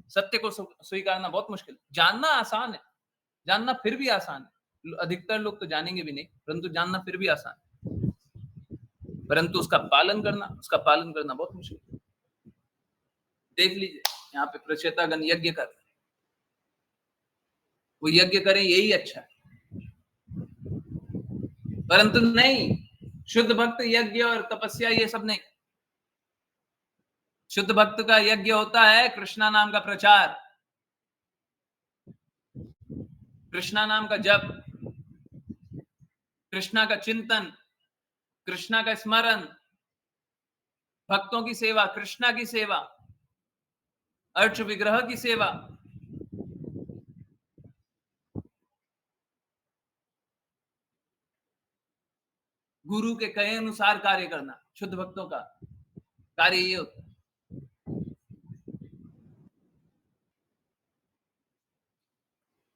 सत्य को स्वीकारना बहुत मुश्किल है। जानना आसान है, जानना फिर भी आसान है, अधिकतर लोग तो जानेंगे भी नहीं, परंतु जानना फिर भी आसान है, परंतु उसका पालन करना बहुत मुश्किल है। देख लीजिए, यहाँ पे प्रचेतागण यज्ञ कर रहे हैं, वो यज्ञ करें यही अच्छा है, परंतु नहीं, शुद्ध भक्त यज्ञ और तपस्या ये सब नहीं। शुद्ध भक्त का यज्ञ होता है कृष्णा नाम का प्रचार, कृष्णा नाम का जप, कृष्णा का चिंतन, कृष्णा का स्मरण, भक्तों की सेवा, कृष्णा की सेवा, अर्च विग्रह की सेवा। गुरु के कहे अनुसार कार्य करना, शुद्ध भक्तों का कार्य ये होता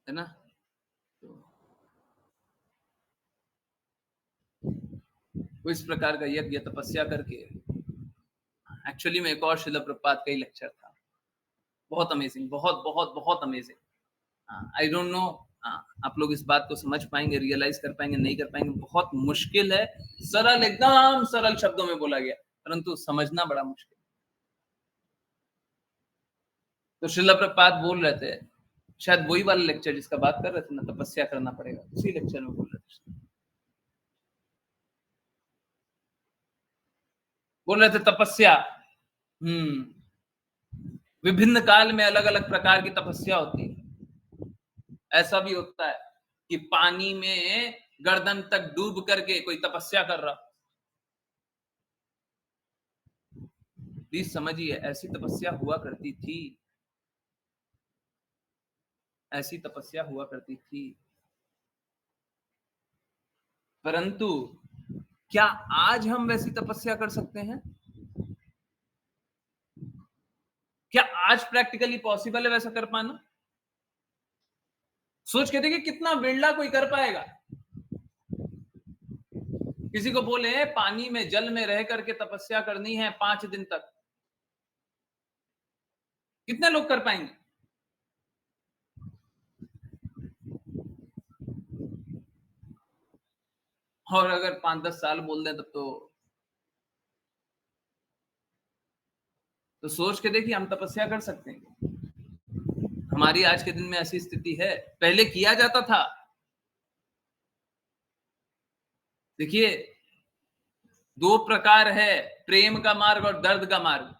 है ना। तो वो इस प्रकार का यज्ञ तपस्या करके, एक्चुअली में एक और श्रील प्रभुपाद का ही लेक्चर था, बहुत अमेजिंग, बहुत बहुत बहुत अमेजिंग। आई डोंट नो आप लोग इस बात को समझ पाएंगे, रियलाइज कर पाएंगे, नहीं कर पाएंगे, बहुत मुश्किल है। सरल, एकदम सरल शब्दों में बोला गया, परंतु समझना बड़ा मुश्किल। तो श्रील प्रभुपाद बोल रहे थे, शायद वही वाला लेक्चर जिसका बात कर रहे थे ना, तपस्या करना पड़ेगा, उसी लेक्चर में बोल रहे थे तपस्या। विभिन्न काल में अलग अलग प्रकार की तपस्या होती है। ऐसा भी होता है कि पानी में गर्दन तक डूब करके कोई तपस्या कर रहा। प्लीज समझिए, ऐसी तपस्या हुआ करती थी, ऐसी तपस्या हुआ करती थी, परंतु क्या आज हम वैसी तपस्या कर सकते हैं? क्या आज प्रैक्टिकली पॉसिबल है वैसा कर पाना? सोच के देखिए, कितना बिरला कोई कर पाएगा। किसी को बोले पानी में, जल में रह करके तपस्या करनी है 5 दिन तक, कितने लोग कर पाएंगे? और अगर 5-10 साल बोल दें तब तो सोच के देखिए, हम तपस्या कर सकते हैं? हमारी आज के दिन में ऐसी स्थिति है, पहले किया जाता था। देखिए, 2 प्रकार है, प्रेम का मार्ग और दर्द का मार्ग।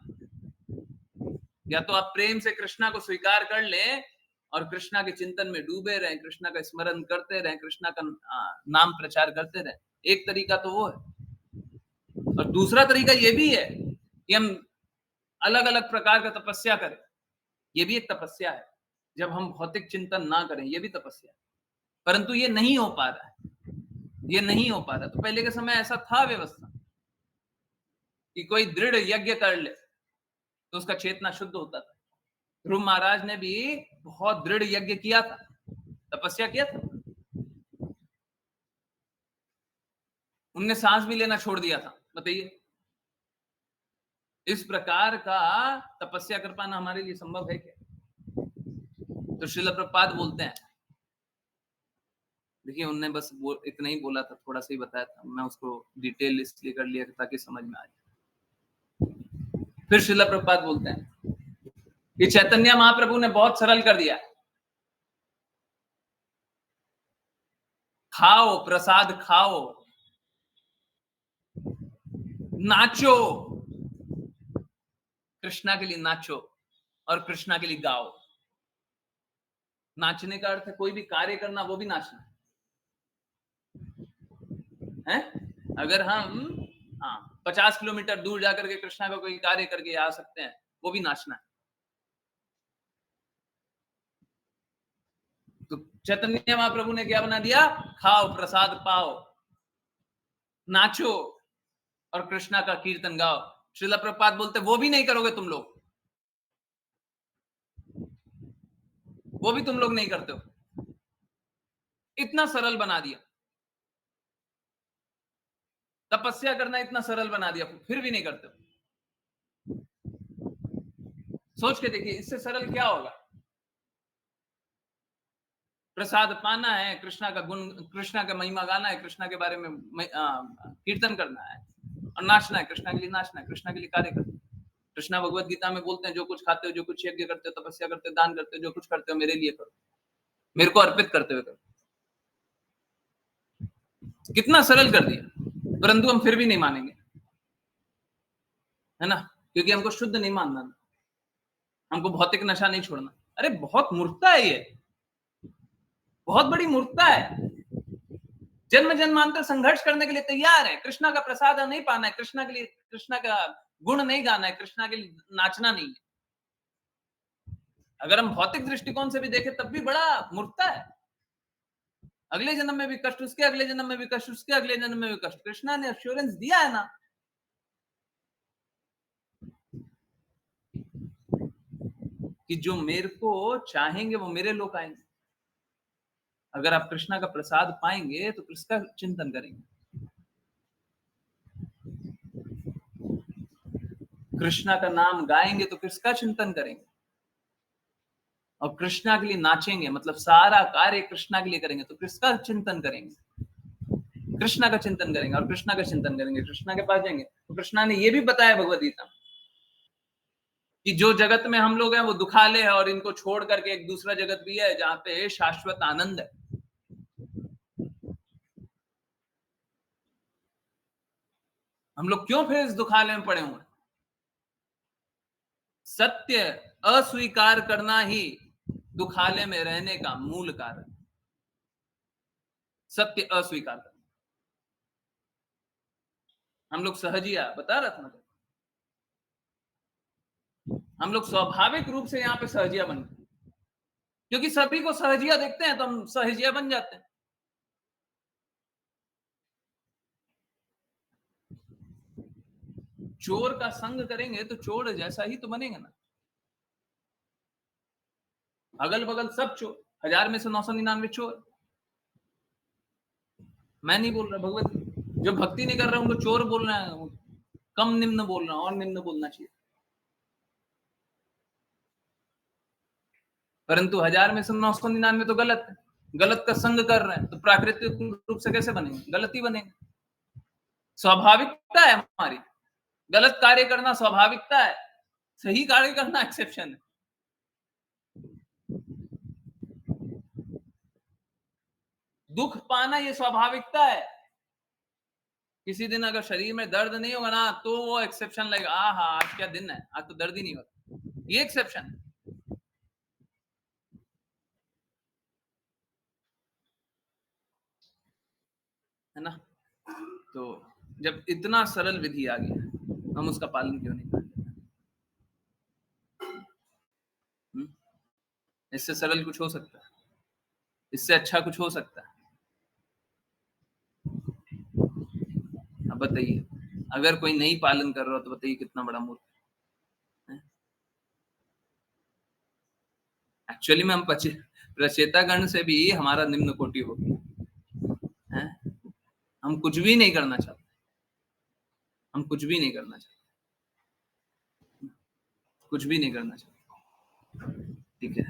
या तो आप प्रेम से कृष्णा को स्वीकार कर लें और कृष्णा के चिंतन में डूबे रहें, कृष्णा का स्मरण करते रहें, कृष्णा का नाम प्रचार करते रहें, एक तरीका तो वो है। और दूसरा तरीका ये भी है कि हम अलग अलग प्रकार का तपस्या करें, ये भी एक तपस्या है। जब हम भौतिक चिंतन ना करें, ये भी तपस्या है, परंतु ये नहीं हो पा रहा है, ये नहीं हो पा रहा। तो पहले के समय ऐसा था व्यवस्था कि कोई दृढ़ यज्ञ कर ले तो उसका चेतना शुद्ध होता था। ध्रुव महाराज ने भी बहुत दृढ़ यज्ञ किया था, तपस्या किया था, उनने सांस भी लेना छोड़ दिया था। बताइए, इस प्रकार का तपस्या कर पाना हमारे लिए संभव है क्या? तो श्रील प्रभुपाद बोलते हैं, देखिए उनने बस इतना ही बोला था, थोड़ा सा ही बताया था, मैं उसको डिटेल इसलिए कर लिया ताकि समझ में आ जाए। फिर श्रील प्रभुपाद बोलते हैं कि चैतन्य महाप्रभु ने बहुत सरल कर दिया, खाओ प्रसाद, खाओ, नाचो, कृष्णा के लिए नाचो और कृष्णा के लिए गाओ। नाचने का अर्थ है कोई भी कार्य करना, वो भी नाचना है। अगर हम 50 किलोमीटर दूर जाकर के कृष्णा का कोई कार्य करके आ सकते हैं, वो भी नाचना है। चैतन्य महाप्रभु ने क्या बना दिया? खाओ, प्रसाद पाओ, नाचो और कृष्णा का कीर्तन गाओ। श्रील प्रभुपाद बोलते वो भी नहीं करोगे तुम लोग, वो भी तुम लोग नहीं करते हो। इतना सरल बना दिया, तपस्या करना इतना सरल बना दिया, फिर भी नहीं करते हो। सोच के देखिए, इससे सरल क्या होगा? प्रसाद पाना है, कृष्णा का गुण, कृष्णा का महिमा गाना है, कृष्णा के बारे में कीर्तन करना है और नाचना है, कृष्णा के लिए नाचना है, कृष्णा के लिए कार्य करना है। कृष्णा भगवत गीता में बोलते हैं, जो कुछ खाते हो, जो कुछ यज्ञ करते हो, तपस्या करते हो, दान करते हो, जो कुछ करते हो मेरे लिए करो, मेरे को अर्पित करते हुए करो। कितना सरल कर दिया, परंतु हम फिर भी नहीं मानेंगे, है ना? क्योंकि हमको शुद्ध नहीं मानना, हमको भौतिक नशा नहीं छोड़ना। अरे बहुत मूर्खता है ये, बहुत बड़ी मूर्खता है। जन्म जन्मांतर संघर्ष करने के लिए तैयार है, कृष्णा का प्रसाद नहीं पाना है, कृष्णा के लिए, कृष्णा का गुण नहीं गाना है, कृष्णा के लिए नाचना नहीं है। अगर हम भौतिक दृष्टिकोण से भी देखें तब भी बड़ा मूर्खता है। अगले जन्म में भी कष्ट, उसके अगले जन्म में भी कष्ट, उसके अगले जन्म में भी कष्ट। कृष्णा ने एश्योरेंस दिया है ना कि जो मेरे को चाहेंगे वो मेरे लोग आएंगे। अगर आप कृष्णा का प्रसाद पाएंगे तो किसका चिंतन करेंगे? कृष्णा का नाम गाएंगे तो किसका चिंतन करेंगे? और कृष्णा के लिए नाचेंगे, मतलब सारा कार्य कृष्णा के लिए करेंगे तो किसका चिंतन करेंगे? कृष्णा का चिंतन करेंगे। और कृष्णा का चिंतन करेंगे, कृष्णा के पास जाएंगे। तो कृष्णा ने ये भी बताया भगवद गीता में कि जो जगत में हम लोग हैं वो दुखालय है, और इनको छोड़ करके एक दूसरा जगत भी है जहां पे शाश्वत आनंद है। हम लोग क्यों फिर इस दुखालय में पड़े हुए? सत्य अस्वीकार करना ही दुखालय में रहने का मूल कारण, सत्य अस्वीकार करना। हम लोग सहजिया, बता रहा था ना, हम लोग स्वाभाविक रूप से यहाँ पे सहजिया बन गए, क्योंकि सभी को सहजिया देखते हैं तो हम सहजिया बन जाते हैं। चोर का संग करेंगे तो चोर जैसा ही तो बनेगा ना। अगल बगल सब चोर, 1000 में से 999 चोर। मैं नहीं बोल रहा, भगवत जो भक्ति नहीं कर रहे उनको चोर बोल रहे हैं, कम निम्न बोल रहा हूं, और निम्न बोलना चाहिए। परंतु 1000 में से 999 तो गलत है, गलत का संग कर रहे हैं, तो प्राकृतिक रूप से कैसे बनेंगे? गलत ही बनेंगे। स्वाभाविकता है हमारी, गलत कार्य करना स्वाभाविकता है, सही कार्य करना एक्सेप्शन है। दुख पाना ये स्वाभाविकता है। किसी दिन अगर शरीर में दर्द नहीं होगा ना तो वो एक्सेप्शन लगेगा, हाँ आज क्या दिन है, आज तो दर्द ही नहीं होता, ये एक्सेप्शन है। है ना? तो जब इतना सरल विधि आ गया, हम उसका पालन क्यों नहीं करते? इससे सरल कुछ हो सकता है? इससे अच्छा कुछ हो सकता है? अब बताइए, अगर कोई नहीं पालन कर रहा तो बताइए कितना बड़ा मूर्ख है। एक्चुअली में हम प्रचेतागण से भी हमारा निम्न कोटि हो गया है। हम कुछ भी नहीं करना चाहते, हम कुछ भी नहीं करना चाहते, कुछ भी नहीं करना चाहते। ठीक है,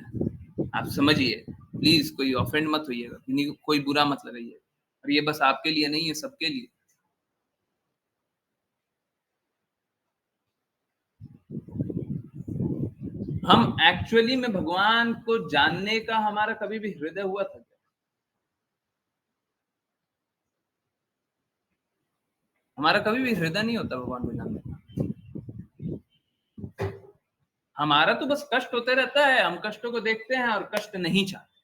आप समझिए, प्लीज कोई ऑफेंड मत होइएगा, कोई बुरा मत लगाइए, और ये बस आपके लिए नहीं है, सबके लिए। हम एक्चुअली में भगवान को जानने का हमारा कभी भी हृदय हुआ था क्या? हमारा कभी भी हृदय नहीं होता भगवान को जानने का। हमारा तो बस कष्ट होते रहता है, हम कष्टों को देखते हैं और कष्ट नहीं चाहते।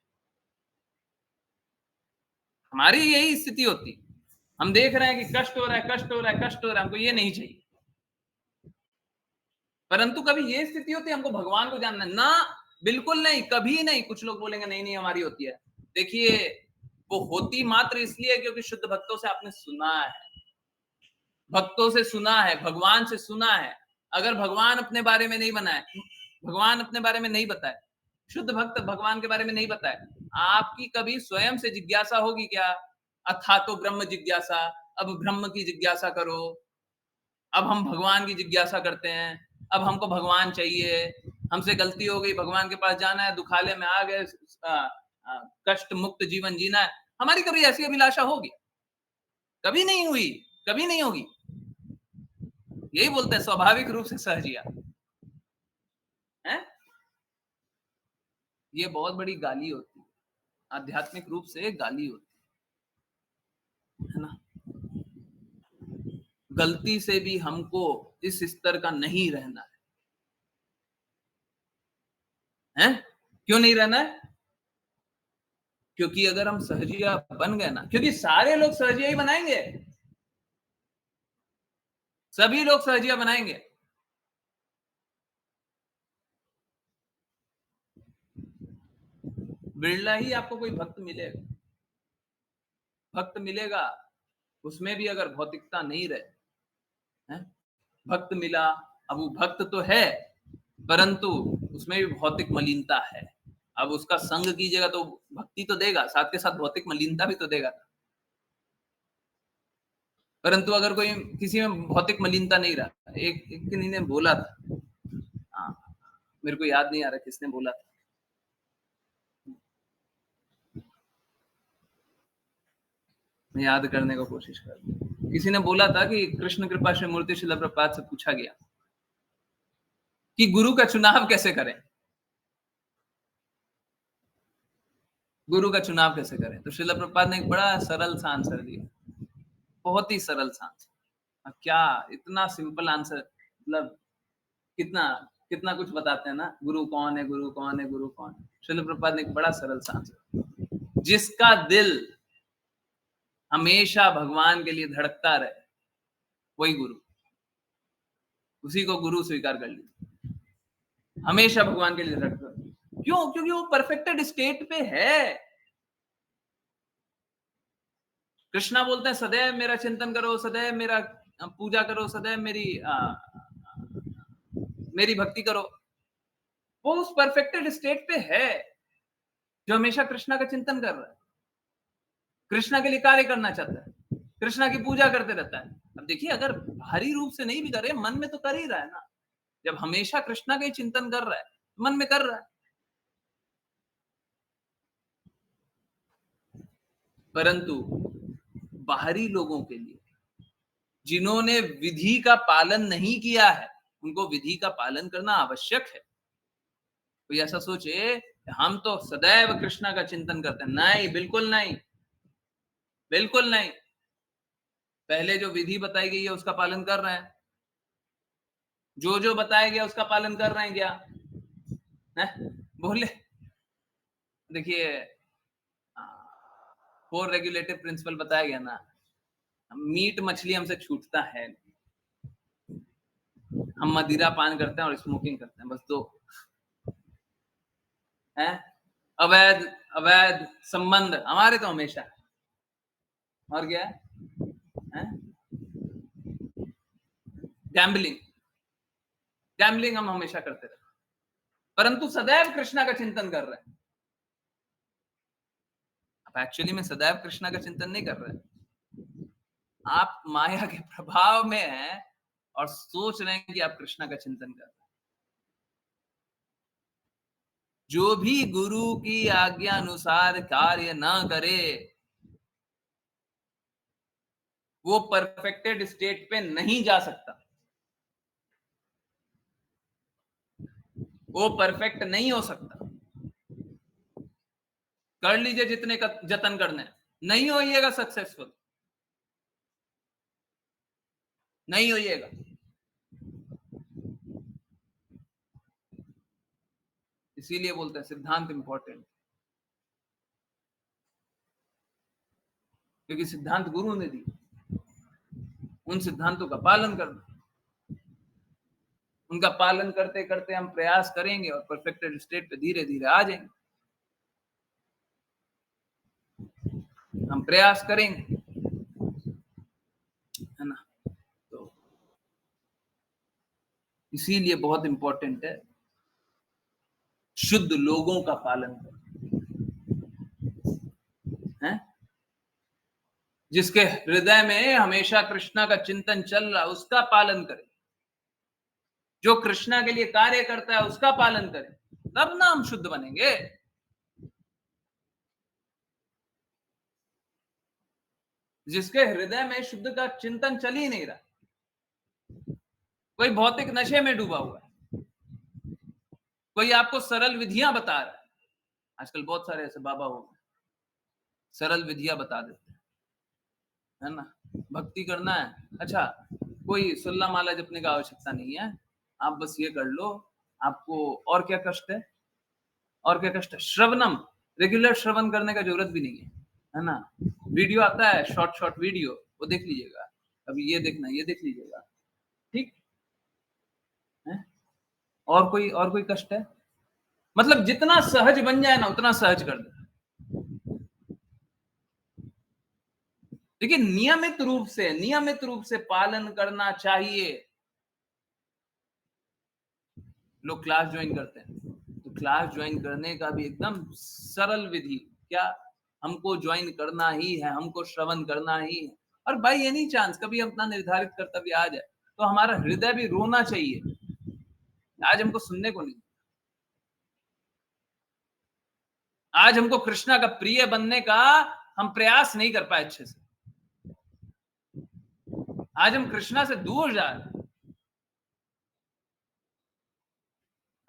हमारी यही स्थिति होती, हम देख रहे हैं कि कष्ट हो रहा है, कष्ट हो रहा है, कष्ट हो रहा है, हमको ये नहीं चाहिए। परंतु कभी ये स्थिति होती है हमको भगवान को जानना ना, बिल्कुल नहीं, कभी नहीं। कुछ लोग बोलेंगे नहीं नहीं हमारी होती है, देखिए वो होती मात्र इसलिए क्योंकि शुद्ध भक्तों से आपने सुना है, भक्तों से सुना है, भगवान से सुना है। अगर भगवान अपने बारे में नहीं बनाए, भगवान अपने बारे में नहीं बताए, शुद्ध भक्त भगवान के बारे में नहीं बताए, आपकी कभी स्वयं से जिज्ञासा होगी क्या? अथा तो ब्रह्म जिज्ञासा, अब ब्रह्म की जिज्ञासा करो, अब हम भगवान की जिज्ञासा करते हैं, अब हमको भगवान चाहिए, हमसे गलती हो गई, भगवान के पास जाना है, दुखालय में आ गए, कष्ट मुक्त जीवन जीना है। हमारी कभी ऐसी अभिलाषा होगी? कभी नहीं हुई, कभी नहीं होगी। यही बोलते हैं स्वाभाविक रूप से सहजिया है। ये बहुत बड़ी गाली होती है, आध्यात्मिक रूप से गाली होती है ना। गलती से भी हमको इस स्तर का नहीं रहना है? क्यों नहीं रहना है? क्योंकि अगर हम सहजिया बन गए ना, क्योंकि सारे लोग सहजिया ही बनाएंगे, सभी लोग सहजिया बनाएंगे। बिरला ही आपको कोई भक्त मिलेगा, भक्त मिलेगा उसमें भी अगर भौतिकता नहीं रहे है? भक्त मिला, अब वो भक्त तो है परंतु उसमें भी भौतिक मलिनता है। अब उसका संग कीजिएगा तो भक्ति तो देगा, साथ के साथ भौतिक मलिनता भी तो देगा। परंतु अगर कोई किसी में भौतिक मलिनता नहीं रहा, एक किन्हीं ने बोला था, हाँ, मेरे को याद नहीं आ रहा किसने बोला था, मैं याद करने का कोशिश कर रहा हूं। किसी ने बोला था कि कृष्ण कृपा श्री मूर्ति शिला प्रपात से पूछा गया कि गुरु का चुनाव कैसे करें, गुरु का चुनाव कैसे करें? तो शिला प्रपात ने एक बड़ा सरल सा आंसर दिया, बहुत ही सरल सा आंसर। क्या इतना सिंपल आंसर, मतलब कितना कितना कुछ बताते हैं ना, गुरु कौन है, गुरु कौन है, गुरु कौन है। शिला प्रपात ने एक बड़ा सरल सा आंसर, जिसका दिल हमेशा भगवान के लिए धड़कता रहे वही गुरु, उसी को गुरु स्वीकार कर लीजिए। हमेशा भगवान के लिए धड़कता, क्यों? क्योंकि वो परफेक्टेड स्टेट पे है। कृष्णा बोलते हैं सदैव मेरा चिंतन करो, सदैव मेरा पूजा करो, सदैव मेरी भक्ति करो। वो उस परफेक्टेड स्टेट पे है जो हमेशा कृष्णा का चिंतन कर रहा है, कृष्णा के लिए कार्य करना चाहता है, कृष्णा की पूजा करते रहता है। अब देखिए अगर बाहरी रूप से नहीं भी करे, मन में तो कर ही रहा है ना। जब हमेशा कृष्णा का ही चिंतन कर रहा है, मन में कर रहा है। परंतु बाहरी लोगों के लिए, जिन्होंने विधि का पालन नहीं किया है, उनको विधि का पालन करना आवश्यक है। कोई ऐसा सोचे हम तो सदैव कृष्णा का चिंतन करते हैं, नहीं, बिल्कुल नहीं, बिल्कुल नहीं। पहले जो विधि बताई गई है उसका पालन कर रहे हैं, जो जो बताया गया उसका पालन कर रहे हैं क्या? है? बोले देखिए 4 रेगुलेटिव प्रिंसिपल बताया गया ना, मीट मछली हमसे छूटता है, हम मदिरा पान करते हैं और स्मोकिंग करते हैं, बस 2 है। अवैध अवैध संबंध हमारे तो हमेशा है, और क्या है? गैम्बलिंग, गैम्बलिंग हम हमेशा करते रहे, परंतु सदैव कृष्णा का चिंतन कर रहे हैं। आप एक्चुअली में सदैव कृष्णा का चिंतन नहीं कर रहे हैं, आप माया के प्रभाव में हैं और सोच रहे हैं कि आप कृष्णा का चिंतन कर रहे हैं। जो भी गुरु की आज्ञा अनुसार कार्य ना करे, वो परफेक्टेड स्टेट पे नहीं जा सकता, वो परफेक्ट नहीं हो सकता। कर लीजिए जितने जतन करने, नहीं होइएगा सक्सेसफुल, नहीं होइएगा। इसीलिए बोलते हैं सिद्धांत इंपॉर्टेंट, क्योंकि सिद्धांत गुरु ने दी, उन सिद्धांतों का पालन करना, उनका पालन करते करते हम प्रयास करेंगे और परफेक्टेड स्टेट पे धीरे धीरे आ जाएंगे। हम प्रयास करेंगे, है ना। तो इसीलिए बहुत इंपॉर्टेंट है शुद्ध लोगों का पालन करें, हैं? जिसके हृदय में हमेशा कृष्णा का चिंतन चल रहा है उसका पालन करें, जो कृष्णा के लिए कार्य करता है उसका पालन करें, तब ना हम शुद्ध बनेंगे। जिसके हृदय में शुद्ध का चिंतन चल ही नहीं रहा, कोई भौतिक नशे में डूबा हुआ है, कोई आपको सरल विधियां बता रहा है। आजकल बहुत सारे ऐसे बाबा हो गए, सरल विधियां बता देते हैं, है ना। भक्ति करना है, अच्छा कोई सुल्ला माला जपने का आवश्यकता नहीं है, आप बस ये कर लो। आपको और क्या कष्ट है, और क्या कष्ट है? श्रवणम, रेगुलर श्रवण करने का जरूरत भी नहीं है ना। वीडियो आता है, शॉर्ट शॉर्ट वीडियो, वो देख लीजिएगा, अभी ये देखना, ये देख लीजिएगा, ठीक है। और कोई कष्ट है? मतलब जितना सहज बन जाए ना उतना सहज कर दे। देखिए नियमित रूप से पालन करना चाहिए। लोग क्लास ज्वाइन करते हैं, तो क्लास ज्वाइन करने का भी एकदम सरल विधि, क्या हमको ज्वाइन करना ही है, हमको श्रवण करना ही है। और भाई एनी चांस कभी अपना निर्धारित कर्तव्य आ जाए तो हमारा हृदय भी रोना चाहिए, आज हमको सुनने को नहीं, आज हमको कृष्णा का प्रिय बनने का हम प्रयास नहीं कर पाए अच्छे से, आज हम कृष्णा से दूर जा रहे हैं।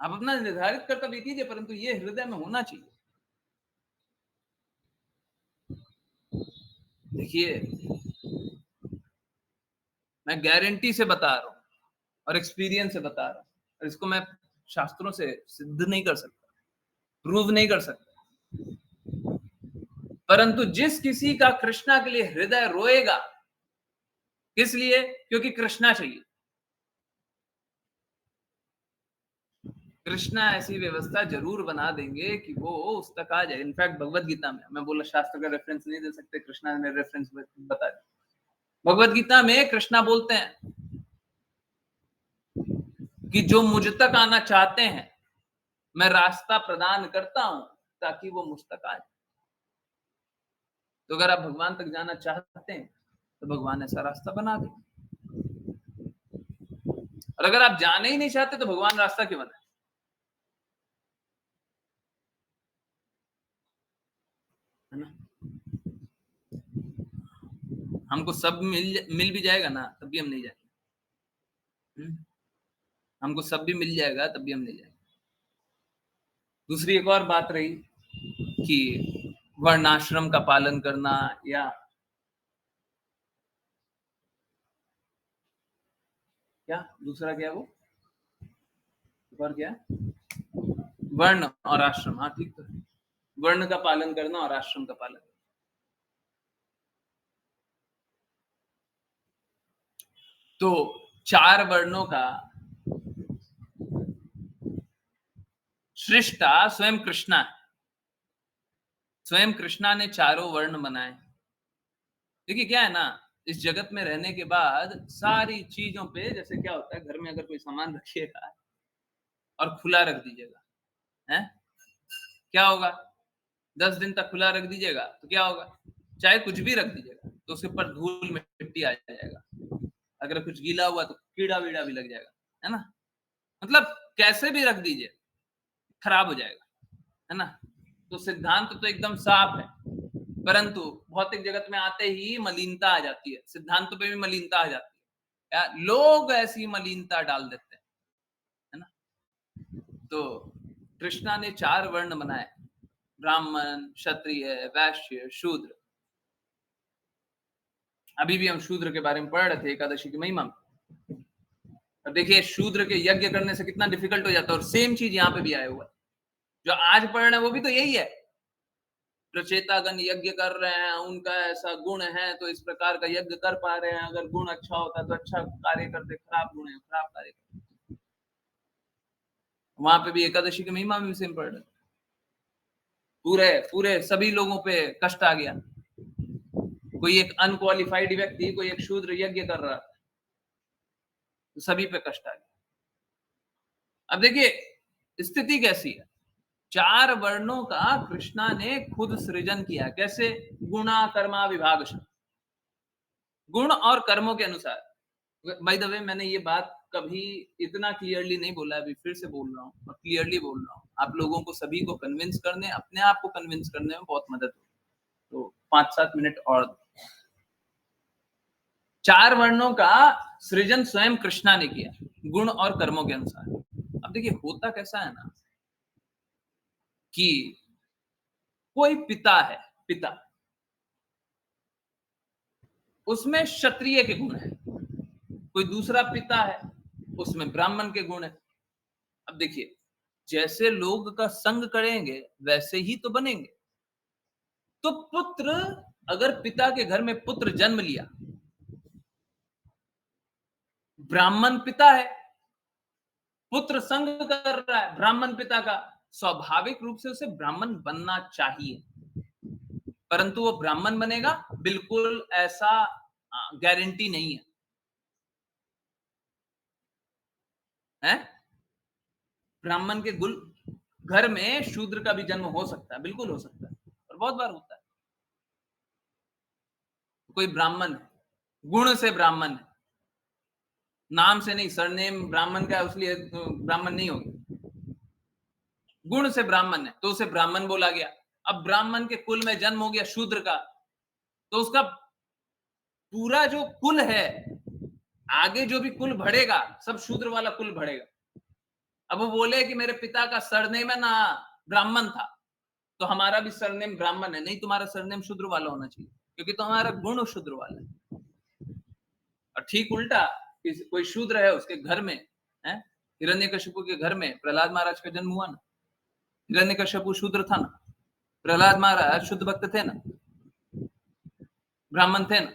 आप अपना निर्धारित कर्तव्य कीजिए, परंतु ये हृदय में होना चाहिए। देखिए मैं गारंटी से बता रहा हूं और एक्सपीरियंस से बता रहा हूं, और इसको मैं शास्त्रों से सिद्ध नहीं कर सकता, प्रूव नहीं कर सकता, परंतु जिस किसी का कृष्णा के लिए हृदय रोएगा, किस लिए? क्योंकि कृष्णा चाहिए। कृष्णा ऐसी व्यवस्था जरूर बना देंगे कि वो उस तक आ जाए। इनफैक्ट भगवत गीता में, मैं बोला शास्त्र का रेफरेंस नहीं दे सकते, कृष्णा ने रेफरेंस बता दिया। भगवत गीता में कृष्णा बोलते हैं कि जो मुझ तक आना चाहते हैं मैं रास्ता प्रदान करता हूं ताकि वो मुझ तक आए। तो अगर आप भगवान तक जाना चाहते हैं तो भगवान ऐसा रास्ता बना दे, और अगर आप जाने ही नहीं चाहते तो भगवान रास्ता क्यों बनाए, है ना। हमको सब मिल भी जाएगा ना तब भी हम नहीं जाएंगे, हमको सब भी मिल जाएगा तब भी हम नहीं जाएंगे। दूसरी एक और बात रही कि वर्णाश्रम का पालन करना, या क्या दूसरा क्या है वो, और क्या है? वर्ण और आश्रम, हाँ ठीक, तो वर्ण का पालन करना और आश्रम का पालन। तो 4 वर्णों का सृष्टा स्वयं कृष्णा है, स्वयं कृष्णा ने चारों वर्ण बनाए। देखिए क्या है ना, इस जगत में रहने के बाद सारी चीजों पे, जैसे क्या होता है घर में अगर कोई सामान रखिएगा और खुला रख दीजिएगा, है क्या होगा? 10 दिन तक खुला रख दीजिएगा तो क्या होगा? चाहे कुछ भी रख दीजिएगा तो उसके ऊपर धूल मिट्टी आ जाएगा, अगर कुछ गीला हुआ तो कीड़ा वीड़ा भी लग जाएगा, है ना। मतलब कैसे भी रख दीजिए खराब हो जाएगा, है ना। तो सिद्धांत तो एकदम साफ है, परंतु भौतिक जगत में आते ही मलिनता आ जाती है, सिद्धांत पे भी मलिनता आ जाती है, या लोग ऐसी मलिनता डाल देते हैं, है ना। तो कृष्णा ने 4 वर्ण बनाए, ब्राह्मण, क्षत्रिय, वैश्य, शूद्र। अभी भी हम शूद्र के बारे में पढ़ रहे थे एकादशी की महिमा में। अब देखिए शूद्र के यज्ञ करने से कितना डिफिकल्ट हो जाता है, और सेम चीज यहाँ पे भी आया हुआ है, जो आज पढ़ रहे हैं वो भी तो यही है। प्रचेतागण यज्ञ कर रहे हैं, उनका ऐसा गुण है तो इस प्रकार का यज्ञ कर पा रहे हैं, अगर गुण अच्छा होता तो अच्छा कार्य करते, खराब गुण है खराब कार्य करते। वहां पे भी एकादशी की महिमा में भी सेम पढ़ रहे, पूरे पूरे सभी लोगों पे कष्ट आ गया, कोई एक अनक्वालिफाइड व्यक्ति, कोई एक शूद्र यज्ञ कर रहा, तो सभी पे कष्ट आ गया। अब देखिए स्थिति कैसी है, 4 वर्णों का कृष्णा ने खुद सृजन किया। कैसे? गुणा कर्मा विभागश, गुण और कर्मों के अनुसार। बाय द वे मैंने ये बात कभी इतना क्लियरली नहीं बोला, अभी फिर से बोल रहा हूँ और क्लियरली बोल रहा हूँ। आप लोगों को सभी को कन्विंस करने, अपने आप को कन्विंस करने में बहुत मदद होगी। तो 5-7 मिनट और। 4 वर्णों का सृजन स्वयं कृष्णा ने किया, गुण और कर्मों के अनुसार। अब देखिए होता कैसा है ना कि कोई पिता है, पिता, उसमें क्षत्रिय के गुण है, कोई दूसरा पिता है, उसमें ब्राह्मण के गुण है। अब देखिए जैसे लोग का संग करेंगे वैसे ही तो बनेंगे। तो पुत्र, अगर पिता के घर में पुत्र जन्म लिया, ब्राह्मण पिता है, पुत्र संग कर रहा है ब्राह्मण पिता का, स्वाभाविक रूप से उसे ब्राह्मण बनना चाहिए। परंतु वो ब्राह्मण बनेगा, बिल्कुल ऐसा गारंटी नहीं है। ब्राह्मण के गुल घर में शूद्र का भी जन्म हो सकता है, बिल्कुल हो सकता है, और बहुत बार होता है। कोई ब्राह्मण है, गुण से ब्राह्मण है, नाम से नहीं, सरनेम ब्राह्मण का है इसलिए ब्राह्मण नहीं होगा, गुण से ब्राह्मण है तो उसे ब्राह्मण बोला गया। अब ब्राह्मण के कुल में जन्म हो गया शूद्र का, तो उसका पूरा जो कुल है, आगे जो भी कुल बढ़ेगा सब शूद्र वाला कुल बढ़ेगा। अब वो बोले कि मेरे पिता का सरनेम है ना ब्राह्मण था, तो हमारा भी सरनेम ब्राह्मण है। नहीं, तुम्हारा सरनेम शूद्र वाला होना चाहिए, क्योंकि तुम्हारा गुण शूद्र वाला है। और ठीक उल्टा, कोई शूद्र है, उसके घर में है, हिरण्यकशिपु के घर में प्रहलाद महाराज का जन्म हुआ ना। हिरण्यकशिपु शूद्र था ना, प्रहलाद महाराज शुद्ध भक्त थे ना, ब्राह्मण थे ना।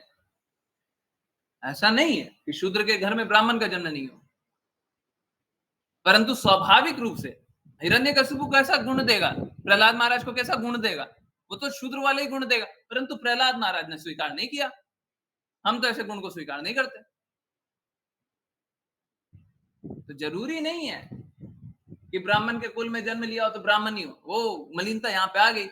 ऐसा नहीं है कि शूद्र के घर में ब्राह्मण का जन्म नहीं हो, परंतु स्वाभाविक रूप से हिरण्यकशिपु को ऐसा गुण देगा, प्रहलाद महाराज को कैसा गुण देगा, वो तो शूद्र वाले ही गुण देगा। परंतु प्रहलाद महाराज ने स्वीकार नहीं किया। हम तो ऐसे गुण को स्वीकार नहीं करते। तो जरूरी नहीं है कि ब्राह्मण के कुल में जन्म लिया हो तो ब्राह्मण ही हो। वो मलिनता यहाँ पे आ गई,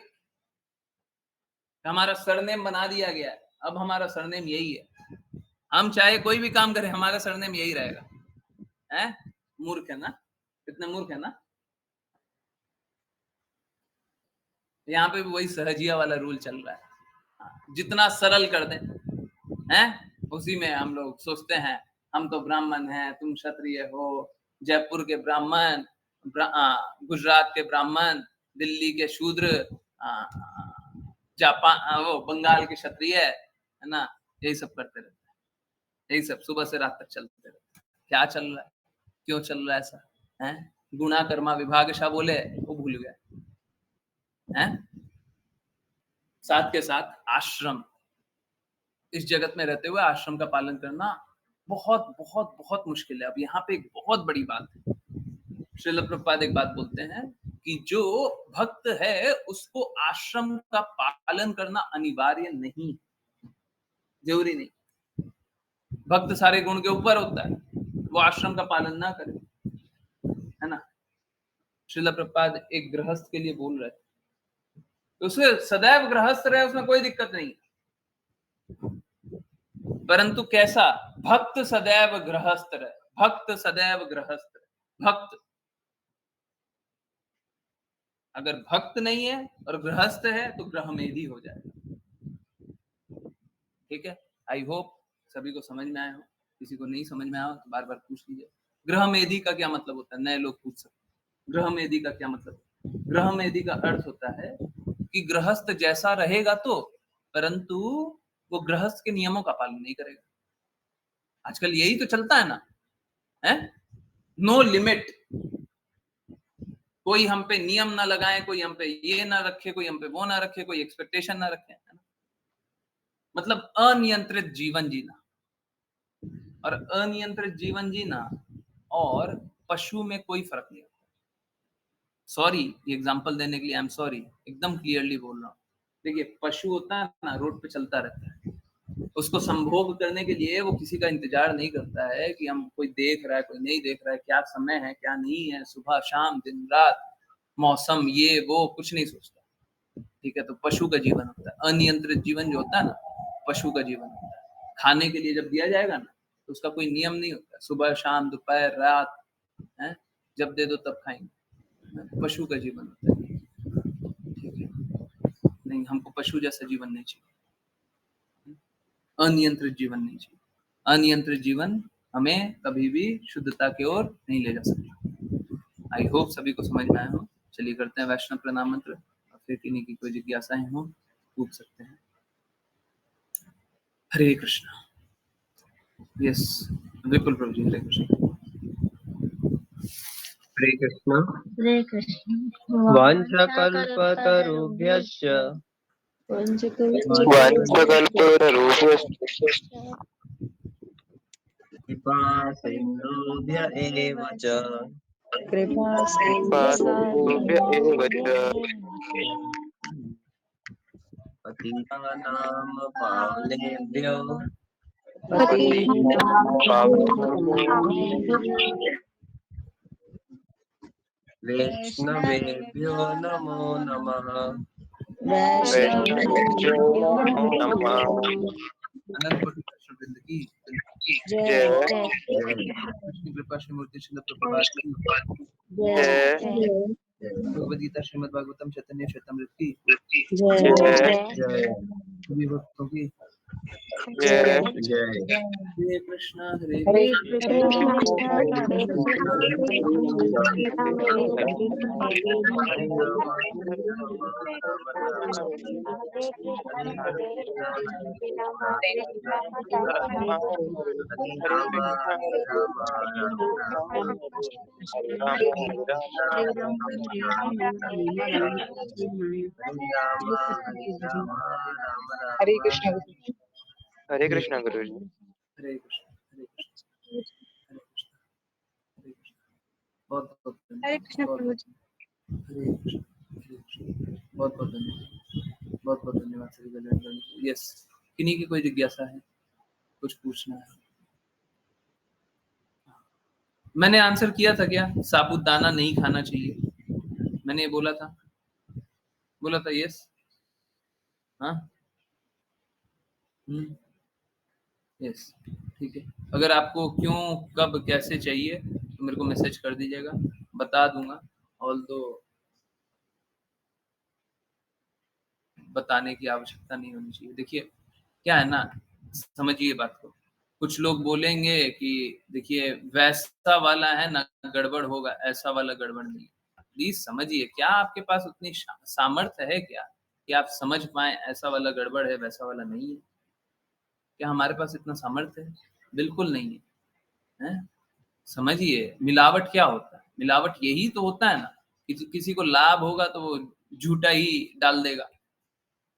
हमारा सरनेम बना दिया गया है। अब हमारा सरनेम यही है, हम चाहे कोई भी काम करें हमारा सरनेम यही रहेगा। है मूर्ख है ना, कितने मूर्ख है ना। यहाँ पे भी वही सहजिया वाला रूल चल रहा है, जितना सरल कर दें हैं उसी में हम लोग सोचते हैं हम तो ब्राह्मण हैं, तुम क्षत्रिय हो, जयपुर के ब्राह्मण, गुजरात के ब्राह्मण, दिल्ली के शूद्र, जापान वो बंगाल के क्षत्रिय, है ना। यही सब करते रहते हैं, यही सब सुबह से रात तक चलते रहते हैं। क्या चल रहा है, क्यों चल रहा है ऐसा है? गुणा कर्मा विभागशा बोले, वो भूल गए हैं। साथ के साथ आश्रम, इस जगत में रहते हुए आश्रम का पालन करना बहुत बहुत बहुत मुश्किल है। अब यहाँ पे एक बहुत बड़ी बात है, श्रील प्रभुपाद एक बात बोलते हैं कि जो भक्त है उसको आश्रम का पालन करना अनिवार्य नहीं, जरूरी नहीं। भक्त सारे गुण के ऊपर होता है, वो आश्रम का पालन ना करे, है ना। श्रील प्रभुपाद एक गृहस्थ के लिए बोल रहे, तो उसे सदैव गृहस्थ रहे उसमें कोई दिक्कत नहीं, परंतु कैसा? भक्त सदैव गृहस्थ रहे, भक्त सदैव गृहस्थ रहे। भक्त अगर भक्त नहीं है और गृहस्थ है तो ग्रहमेधी हो जाएगा। ठीक है, आई होप सभी को समझ में आया हो। किसी को नहीं समझ में आया तो बार बार पूछ लीजिए। ग्रहमेधी का क्या मतलब होता है, नए लोग पूछ सकते। ग्रहमेधी का क्या मतलब? ग्रहमेधी का अर्थ होता है कि गृहस्थ जैसा रहेगा तो, परंतु वो गृहस्थ के नियमों का पालन नहीं करेगा। आजकल यही तो चलता है ना, है नो लिमिट। कोई हम पे नियम ना लगाए, कोई हम पे ये ना रखे, कोई हम पे वो ना रखे, कोई एक्सपेक्टेशन ना रखे, है ना। मतलब अनियंत्रित जीवन जीना, और अनियंत्रित जीवन जीना और पशु में कोई फर्क नहीं होता। सॉरी ये एग्जांपल देने के लिए, आई एम सॉरी, एकदम क्लियरली बोल रहा हूँ। देखिए पशु होता है ना, रोड पे चलता रहता है, उसको संभोग करने के लिए वो किसी का इंतजार नहीं करता है कि हम कोई देख रहा है कोई नहीं देख रहा है, क्या समय है क्या नहीं है, सुबह शाम दिन रात मौसम ये वो कुछ नहीं सोचता। ठीक है, तो पशु का जीवन होता है, अनियंत्रित जीवन जो होता है ना, पशु का जीवन होता है। खाने के लिए जब दिया जाएगा ना तो उसका कोई नियम नहीं होता, सुबह शाम दोपहर रात है, जब दे दो तब खाएंगे। पशु का जीवन होता है। ठीक है, नहीं हमको पशु जैसा जीवन नहीं चाहिए, अनियंत्रित जीवन नहीं चाहिए। अनियंत्रित जीवन हमें कभी भी शुद्धता की ओर नहीं ले जा सकता। आई होप सभी को समझ में आया हो। चलिए करते हैं वैष्णव प्रणाम मंत्र, और फिर किन्हीं की कोई जिज्ञासाएं हो पूछ सकते हैं। हरे कृष्णा। यस विपुल प्रभु जी, हरे कृष्ण। हरे कृष्ण। हरे कृष्ण। वाञ्छकल्पतरुभ्यश्च वाञ्छकल्पतरुभ्यश्च कृपासिन्धुभ्य एव च कृपासिन्धुभ्य एव च पतितानां पावनेभ्यो वैष्णवेभ्यो नमो नमः। वैष्णवेभ्यो नमो नमः। अनंत कोटि वैष्णववृंद की जय कृष्ण कृपा श्री मूर्ति श्रील प्रभुपाद की, जय भगवद गीता श्रीमद् भागवतम चैतन्य चैतमृत की, जय जय सभी भक्तों की। जय जय। हरे कृष्णा हरे हरे कृष्णा कृष्णा कृष्ण हरे कृष्णा हरे हरे राम हरे राम राम राम हरे हरे हरे राम हरे राम राम राम हरे राम हरे राम हरे कृष्ण। हरे हरे कृष्ण कृष्ण गुरु जी। हरे कृष्ण हरे कृष्ण हरे कृष्ण हरे कृष्ण। बहुत बहुत हरे धन्यवाद, कृष्ण बहुत प्रभु जी। हरे कृष्ण हरे कृष्ण। बहुत बहुत धन्यवाद, बहुत बहुत धन्यवाद सभी बजरंग। यस, किन्हीं की कोई जिज्ञासा है, कुछ पूछना है? मैंने आंसर किया था क्या, साबूदाना नहीं खाना चाहिए, मैंने ये बोला था, बोला था यस। हाँ यस ठीक है। अगर आपको क्यों कब कैसे चाहिए तो मेरे को मैसेज कर दीजिएगा, बता दूंगा। ऑल्दो बताने की आवश्यकता नहीं होनी चाहिए। देखिए क्या है ना, समझिए बात को। कुछ लोग बोलेंगे कि देखिए वैसा वाला है ना गड़बड़ होगा, ऐसा वाला गड़बड़ नहीं। प्लीज समझिए, क्या आपके पास उतनी सामर्थ्य है क्या कि आप समझ पाए ऐसा वाला गड़बड़ है वैसा वाला नहीं है? क्या हमारे पास इतना सामर्थ्य है? बिल्कुल नहीं है, है? समझिए मिलावट क्या होता है। मिलावट यही तो होता है ना, किसी को लाभ होगा तो वो झूठा ही डाल देगा,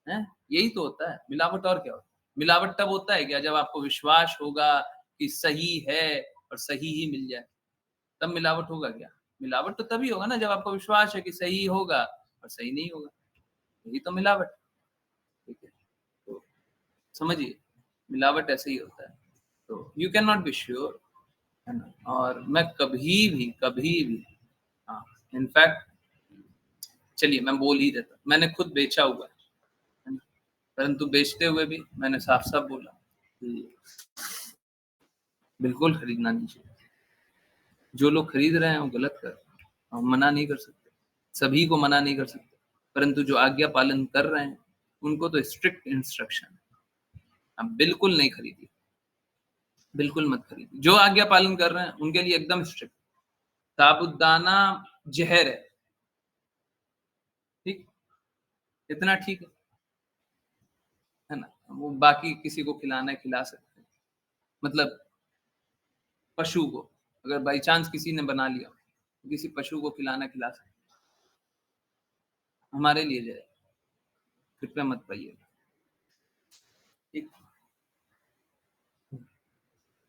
है? यही तो होता है मिलावट, और क्या होता है? मिलावट तब होता है क्या, जब आपको विश्वास होगा कि सही है और सही ही मिल जाए, तब मिलावट होगा क्या? मिलावट तो तभी होगा ना जब आपको विश्वास है कि सही होगा और सही नहीं होगा, यही तो मिलावट। ठीक है, तो समझिए मिलावट ऐसे ही होता है। तो you can not be sure, है ना। और मैं कभी भी हाँ, इनफैक्ट चलिए मैं बोल ही देता, मैंने खुद बेचा हुआ है ना, परंतु बेचते हुए भी मैंने साफ साफ बोला कि बिल्कुल खरीदना नहीं चाहिए। जो लोग खरीद रहे हैं वो गलत कर रहे हैं, हम मना नहीं कर सकते, सभी को मना नहीं कर सकते, परंतु जो आज्ञा पालन कर रहे हैं उनको तो स्ट्रिक्ट इंस्ट्रक्शन है, आप बिल्कुल नहीं खरीदिए, बिल्कुल मत खरीदिए। जो आज्ञा पालन कर रहे हैं उनके लिए एकदम स्ट्रिक्ट। साबुदाना जहर है, ठीक, इतना ठीक है ना। वो बाकी किसी को खिलाना है खिला सकते हैं, मतलब पशु को अगर बाई चांस किसी ने बना लिया तो किसी पशु को खिलाना खिला सकते हैं, हमारे लिए जाए, कृपया मत पाइए। ठीक,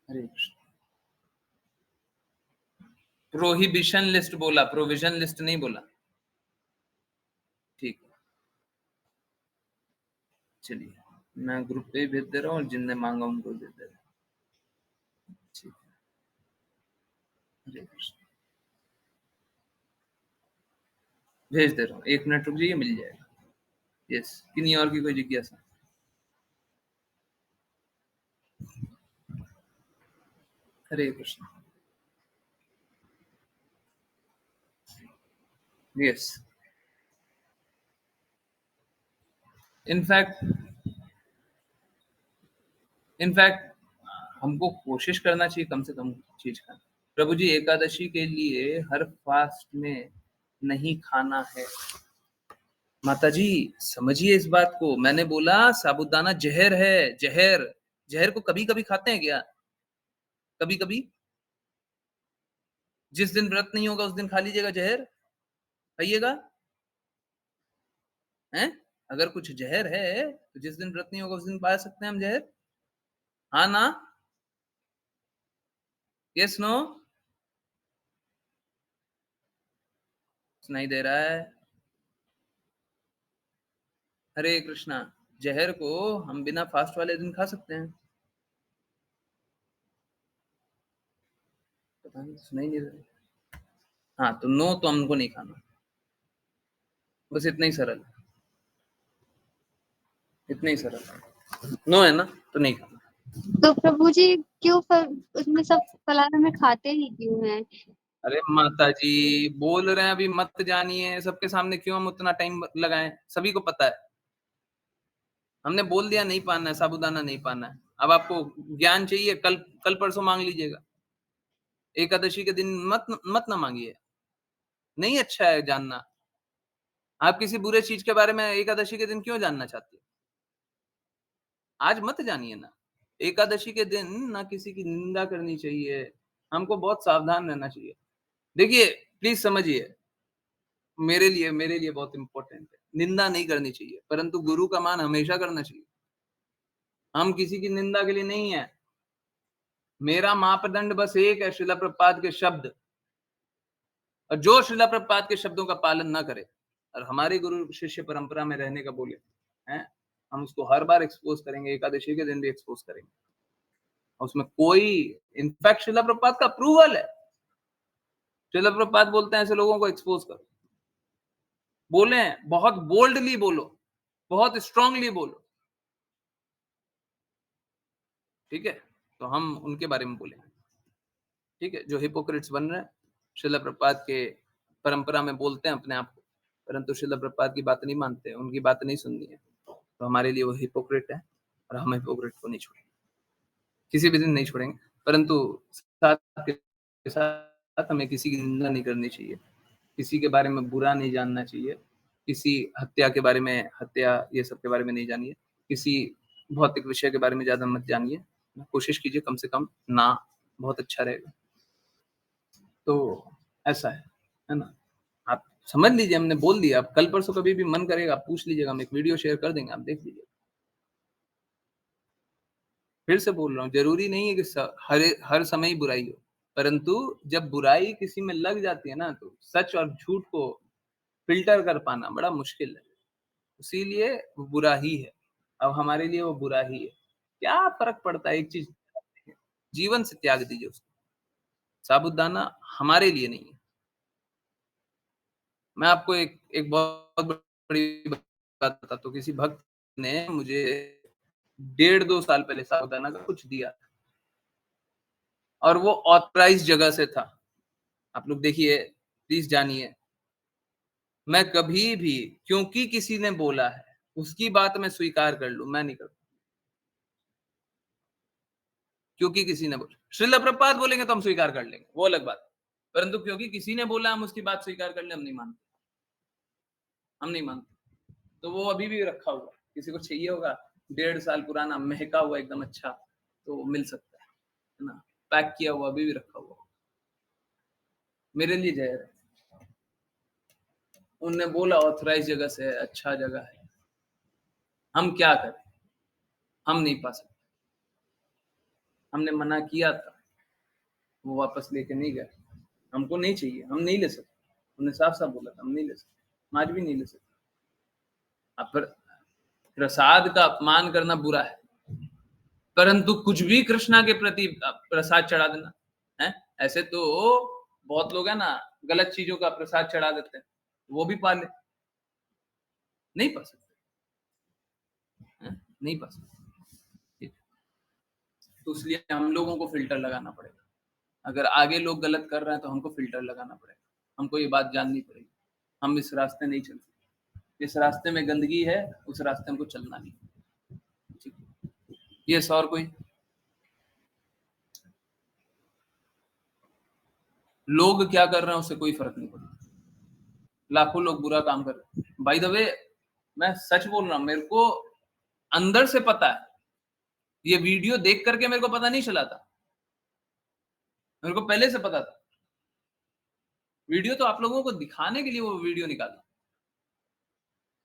हरे कृष्ण। प्रोहिबिशन लिस्ट बोला, प्रोविजन लिस्ट नहीं बोला। ठीक है, चलिए मैं ग्रुप पे भेज दे रहा हूँ और जिनने मांगा उनको भेज दे रहा हूँ। ठीक है, हरे कृष्ण, भेज दे रहा हूँ, 1 मिनट रुक जाइए, मिल जाएगा। यस, किन्हीं और की कोई जिज्ञासा? हरे कृष्ण। यस, इनफैक्ट हमको कोशिश करना चाहिए कम से कम चीज का। प्रभु जी एकादशी के लिए हर फास्ट में नहीं खाना है। माता जी समझिए इस बात को, मैंने बोला साबूदाना जहर है, जहर। जहर को कभी कभी खाते हैं क्या? कभी कभी, जिस दिन व्रत नहीं होगा उस दिन खा लीजिएगा जहर, खाइएगा हैं? अगर कुछ जहर है तो जिस दिन व्रत नहीं होगा उस दिन पा सकते हैं हम जहर? हाँ ना? Yes no? सुनाई दे रहा है? हरे कृष्णा। जहर को हम बिना फास्ट वाले दिन खा सकते हैं। पता नहीं, सुनाई नहीं दे रहा। हाँ तो नो, तो हमको नहीं खाना, बस इतना ही सरल, इतना ही सरल। नो है ना, तो नहीं खाना। तो प्रभु जी क्यों उसमें सब फलाना में खाते ही क्यों हैं? अरे माता जी बोल रहे हैं अभी मत जानिए, सबके सामने क्यों हम उतना टाइम लगाएं? सभी को पता है, हमने बोल दिया नहीं पाना है, साबूदाना नहीं पाना है। अब आपको ज्ञान चाहिए, कल कल परसों मांग लीजिएगा। एकादशी के दिन मत ना मांगिए, नहीं अच्छा है जानना। आप किसी बुरे चीज के बारे में एकादशी के दिन क्यों जानना चाहते हो? आज मत जानिए ना। एकादशी के दिन ना किसी की निंदा करनी चाहिए, हमको बहुत सावधान रहना चाहिए। देखिए प्लीज समझिए, मेरे लिए बहुत इंपॉर्टेंट है, निंदा नहीं करनी चाहिए, परंतु गुरु का मान हमेशा करना चाहिए। हम किसी की निंदा के लिए नहीं है। मेरा मापदंड बस एक है, श्रीला प्रभुपाद के शब्द, और जो श्रीला प्रभुपाद के शब्दों का पालन ना करे और हमारे गुरु शिष्य परंपरा में रहने का बोले हैं, हम उसको हर बार एक्सपोज करेंगे, एकादशी के दिन भी एक्सपोज करेंगे। उसमें कोई, इनफैक्ट श्रीला प्रभुपाद का अप्रूवल है। श्रीला प्रभुपाद बोलते हैं ऐसे लोगों को एक्सपोज करो, बोले बहुत बोल्डली बोलो, बहुत स्ट्रांगली बोलो, ठीक है? तो हम उनके बारे में बोलेंगे, ठीक है? जो हिपोक्रेट्स बन रहे हैं, श्रीला प्रभुपाद के परंपरा में बोलते हैं अपने आप को, परंतु श्रीला प्रभुपाद की बात नहीं मानते, उनकी बात नहीं सुननी है, तो हमारे लिए वो हिपोक्रेट है और हम हिपोक्रेट को नहीं छोड़ेंगे, किसी भी दिन नहीं छोड़ेंगे। परंतु साथ के साथ हमें किसी की निंदा नहीं करनी चाहिए, किसी के बारे में बुरा नहीं जानना चाहिए, किसी हत्या के बारे में, हत्या ये सब के बारे में नहीं जानिए, किसी भौतिक विषय के बारे में ज्यादा मत जानिए, कोशिश कीजिए कम से कम ना, बहुत अच्छा रहेगा। तो ऐसा है ना? आप समझ लीजिए, हमने बोल दिया। अब कल परसों कभी भी मन करेगा आप पूछ लीजिएगा, हम एक वीडियो शेयर कर देंगे, आप देख लीजिए। फिर से बोल रहा हूँ, जरूरी नहीं है कि हर समय ही बुराई हो, परंतु जब बुराई किसी में लग जाती है ना, तो सच और झूठ को फिल्टर कर पाना बड़ा मुश्किल है। इसीलिए वो बुरा ही है। अब हमारे लिए वो बुरा ही है, क्या फर्क पड़ता है? एक चीज जीवन से त्याग दीजिए उसको। साबूदाना हमारे लिए नहीं है। मैं आपको एक बहुत बड़ी बात बताता हूँ। किसी भक्त ने मुझे 1.5-2 साल पहले साबूदाना का कुछ दिया और वो ऑथराइज्ड जगह से था। आप लोग देखिए, प्लीज जानिए, मैं कभी भी क्योंकि किसी ने बोला है उसकी बात मैं स्वीकार कर लूं, मैं नहीं करता। क्योंकि किसी ने बोला, श्रील प्रभुपाद बोलेंगे तो हम स्वीकार कर लेंगे, वो अलग बात, परंतु क्योंकि किसी ने बोला हम उसकी बात स्वीकार कर ले, हम नहीं मानते, हम नहीं मानते। तो वो अभी भी रखा हुआ, किसी को चाहिए होगा 1.5 साल पुराना महका हुआ एकदम अच्छा, तो मिल सकता है ना? पैक किया हुआ अभी भी रखा हुआ, मेरे लिए जहर है। उनने बोला ऑथराइज जगह से है, अच्छा जगह है, हम क्या करें? हम नहीं पा सकते। हमने मना किया था, वो वापस लेके नहीं गए, हमको नहीं चाहिए, हम नहीं ले सकते। उन्होंने साफ साफ बोला था हम नहीं ले सकते, हम आज भी नहीं ले सकते। आप पर प्रसाद का अपमान करना बुरा है, परंतु कुछ भी कृष्णा के प्रति प्रसाद चढ़ा देना है, ऐसे तो बहुत लोग है ना गलत चीजों का प्रसाद चढ़ा देते हैं, वो भी पा ले, नहीं पा सकते, नहीं पा सकते। तो इसलिए हम लोगों को फिल्टर लगाना पड़ेगा। अगर आगे लोग गलत कर रहे हैं तो हमको फिल्टर लगाना पड़ेगा, हमको ये बात जाननी पड़ेगी, हम इस रास्ते नहीं चल सकते, इस रास्ते में गंदगी है, उस रास्ते हमको चलना नहीं। ठीक, ये और कोई लोग क्या कर रहे हैं उससे कोई फर्क नहीं पड़ता, लाखों लोग बुरा काम कर रहे हैं। बाय द वे मैं सच बोल रहा हूं, मेरे को अंदर से पता है, ये वीडियो देख करके मेरे को पता नहीं चला था, मेरे को पहले से पता था। वीडियो तो आप लोगों को दिखाने के लिए वो वीडियो निकाला,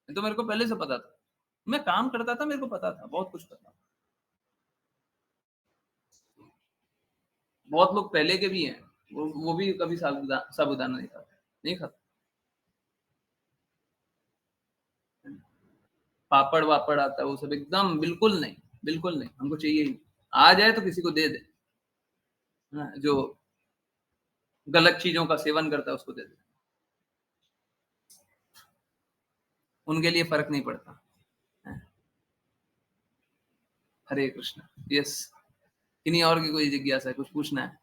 तो मेरे को पहले से पता था, मैं काम करता था, मेरे को पता था, बहुत कुछ पता। बहुत लोग पहले के भी हैं, वो भी कभी साबूदाना नहीं खाते, नहीं खाते। पापड़ वापड़ आता है वो सब एकदम बिल्कुल नहीं, बिल्कुल नहीं, हमको चाहिए ही। आ जाए तो किसी को दे दे, जो गलत चीजों का सेवन करता है उसको दे दे, उनके लिए फर्क नहीं पड़ता। हरे कृष्ण। यस, किन्हीं और की कोई जिज्ञासा है, कुछ पूछना है?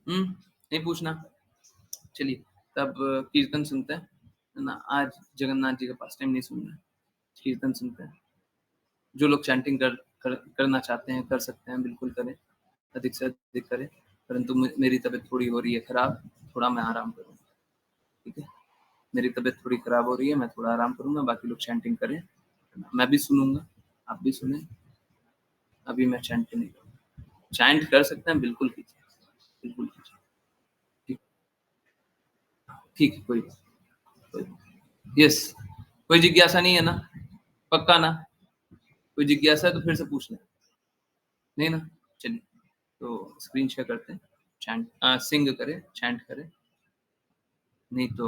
नहीं पूछना, चलिए तब कीर्तन सुनते हैं, है ना। आज जगन्नाथ जी का पास टाइम नहीं सुनना है, कीर्तन सुनते हैं। जो लोग चैंटिंग करना चाहते हैं कर सकते हैं, बिल्कुल करें, अधिक से अधिक करें, परंतु मेरी तबीयत थोड़ी हो रही है खराब, थोड़ा मैं आराम करूँगा, ठीक है। मेरी तबीयत थोड़ी खराब हो रही है, मैं थोड़ा आराम करूँगा, बाकी लोग चैंटिंग करें, मैं भी सुनूंगा, आप भी सुने। अभी मैं चैंट नहीं करूँगा, चैंट कर सकते हैं, बिल्कुल कीजिए, बिल्कुल कीजिए, ठीक, ठीक है। कोई यस, कोई जिज्ञासा नहीं है ना, पक्का ना? कोई जिज्ञासा है तो फिर से पूछ लें, नहीं ना? चलिए तो स्क्रीन शेयर करते हैं, चैंट सिंग करें, चैंट करें, नहीं तो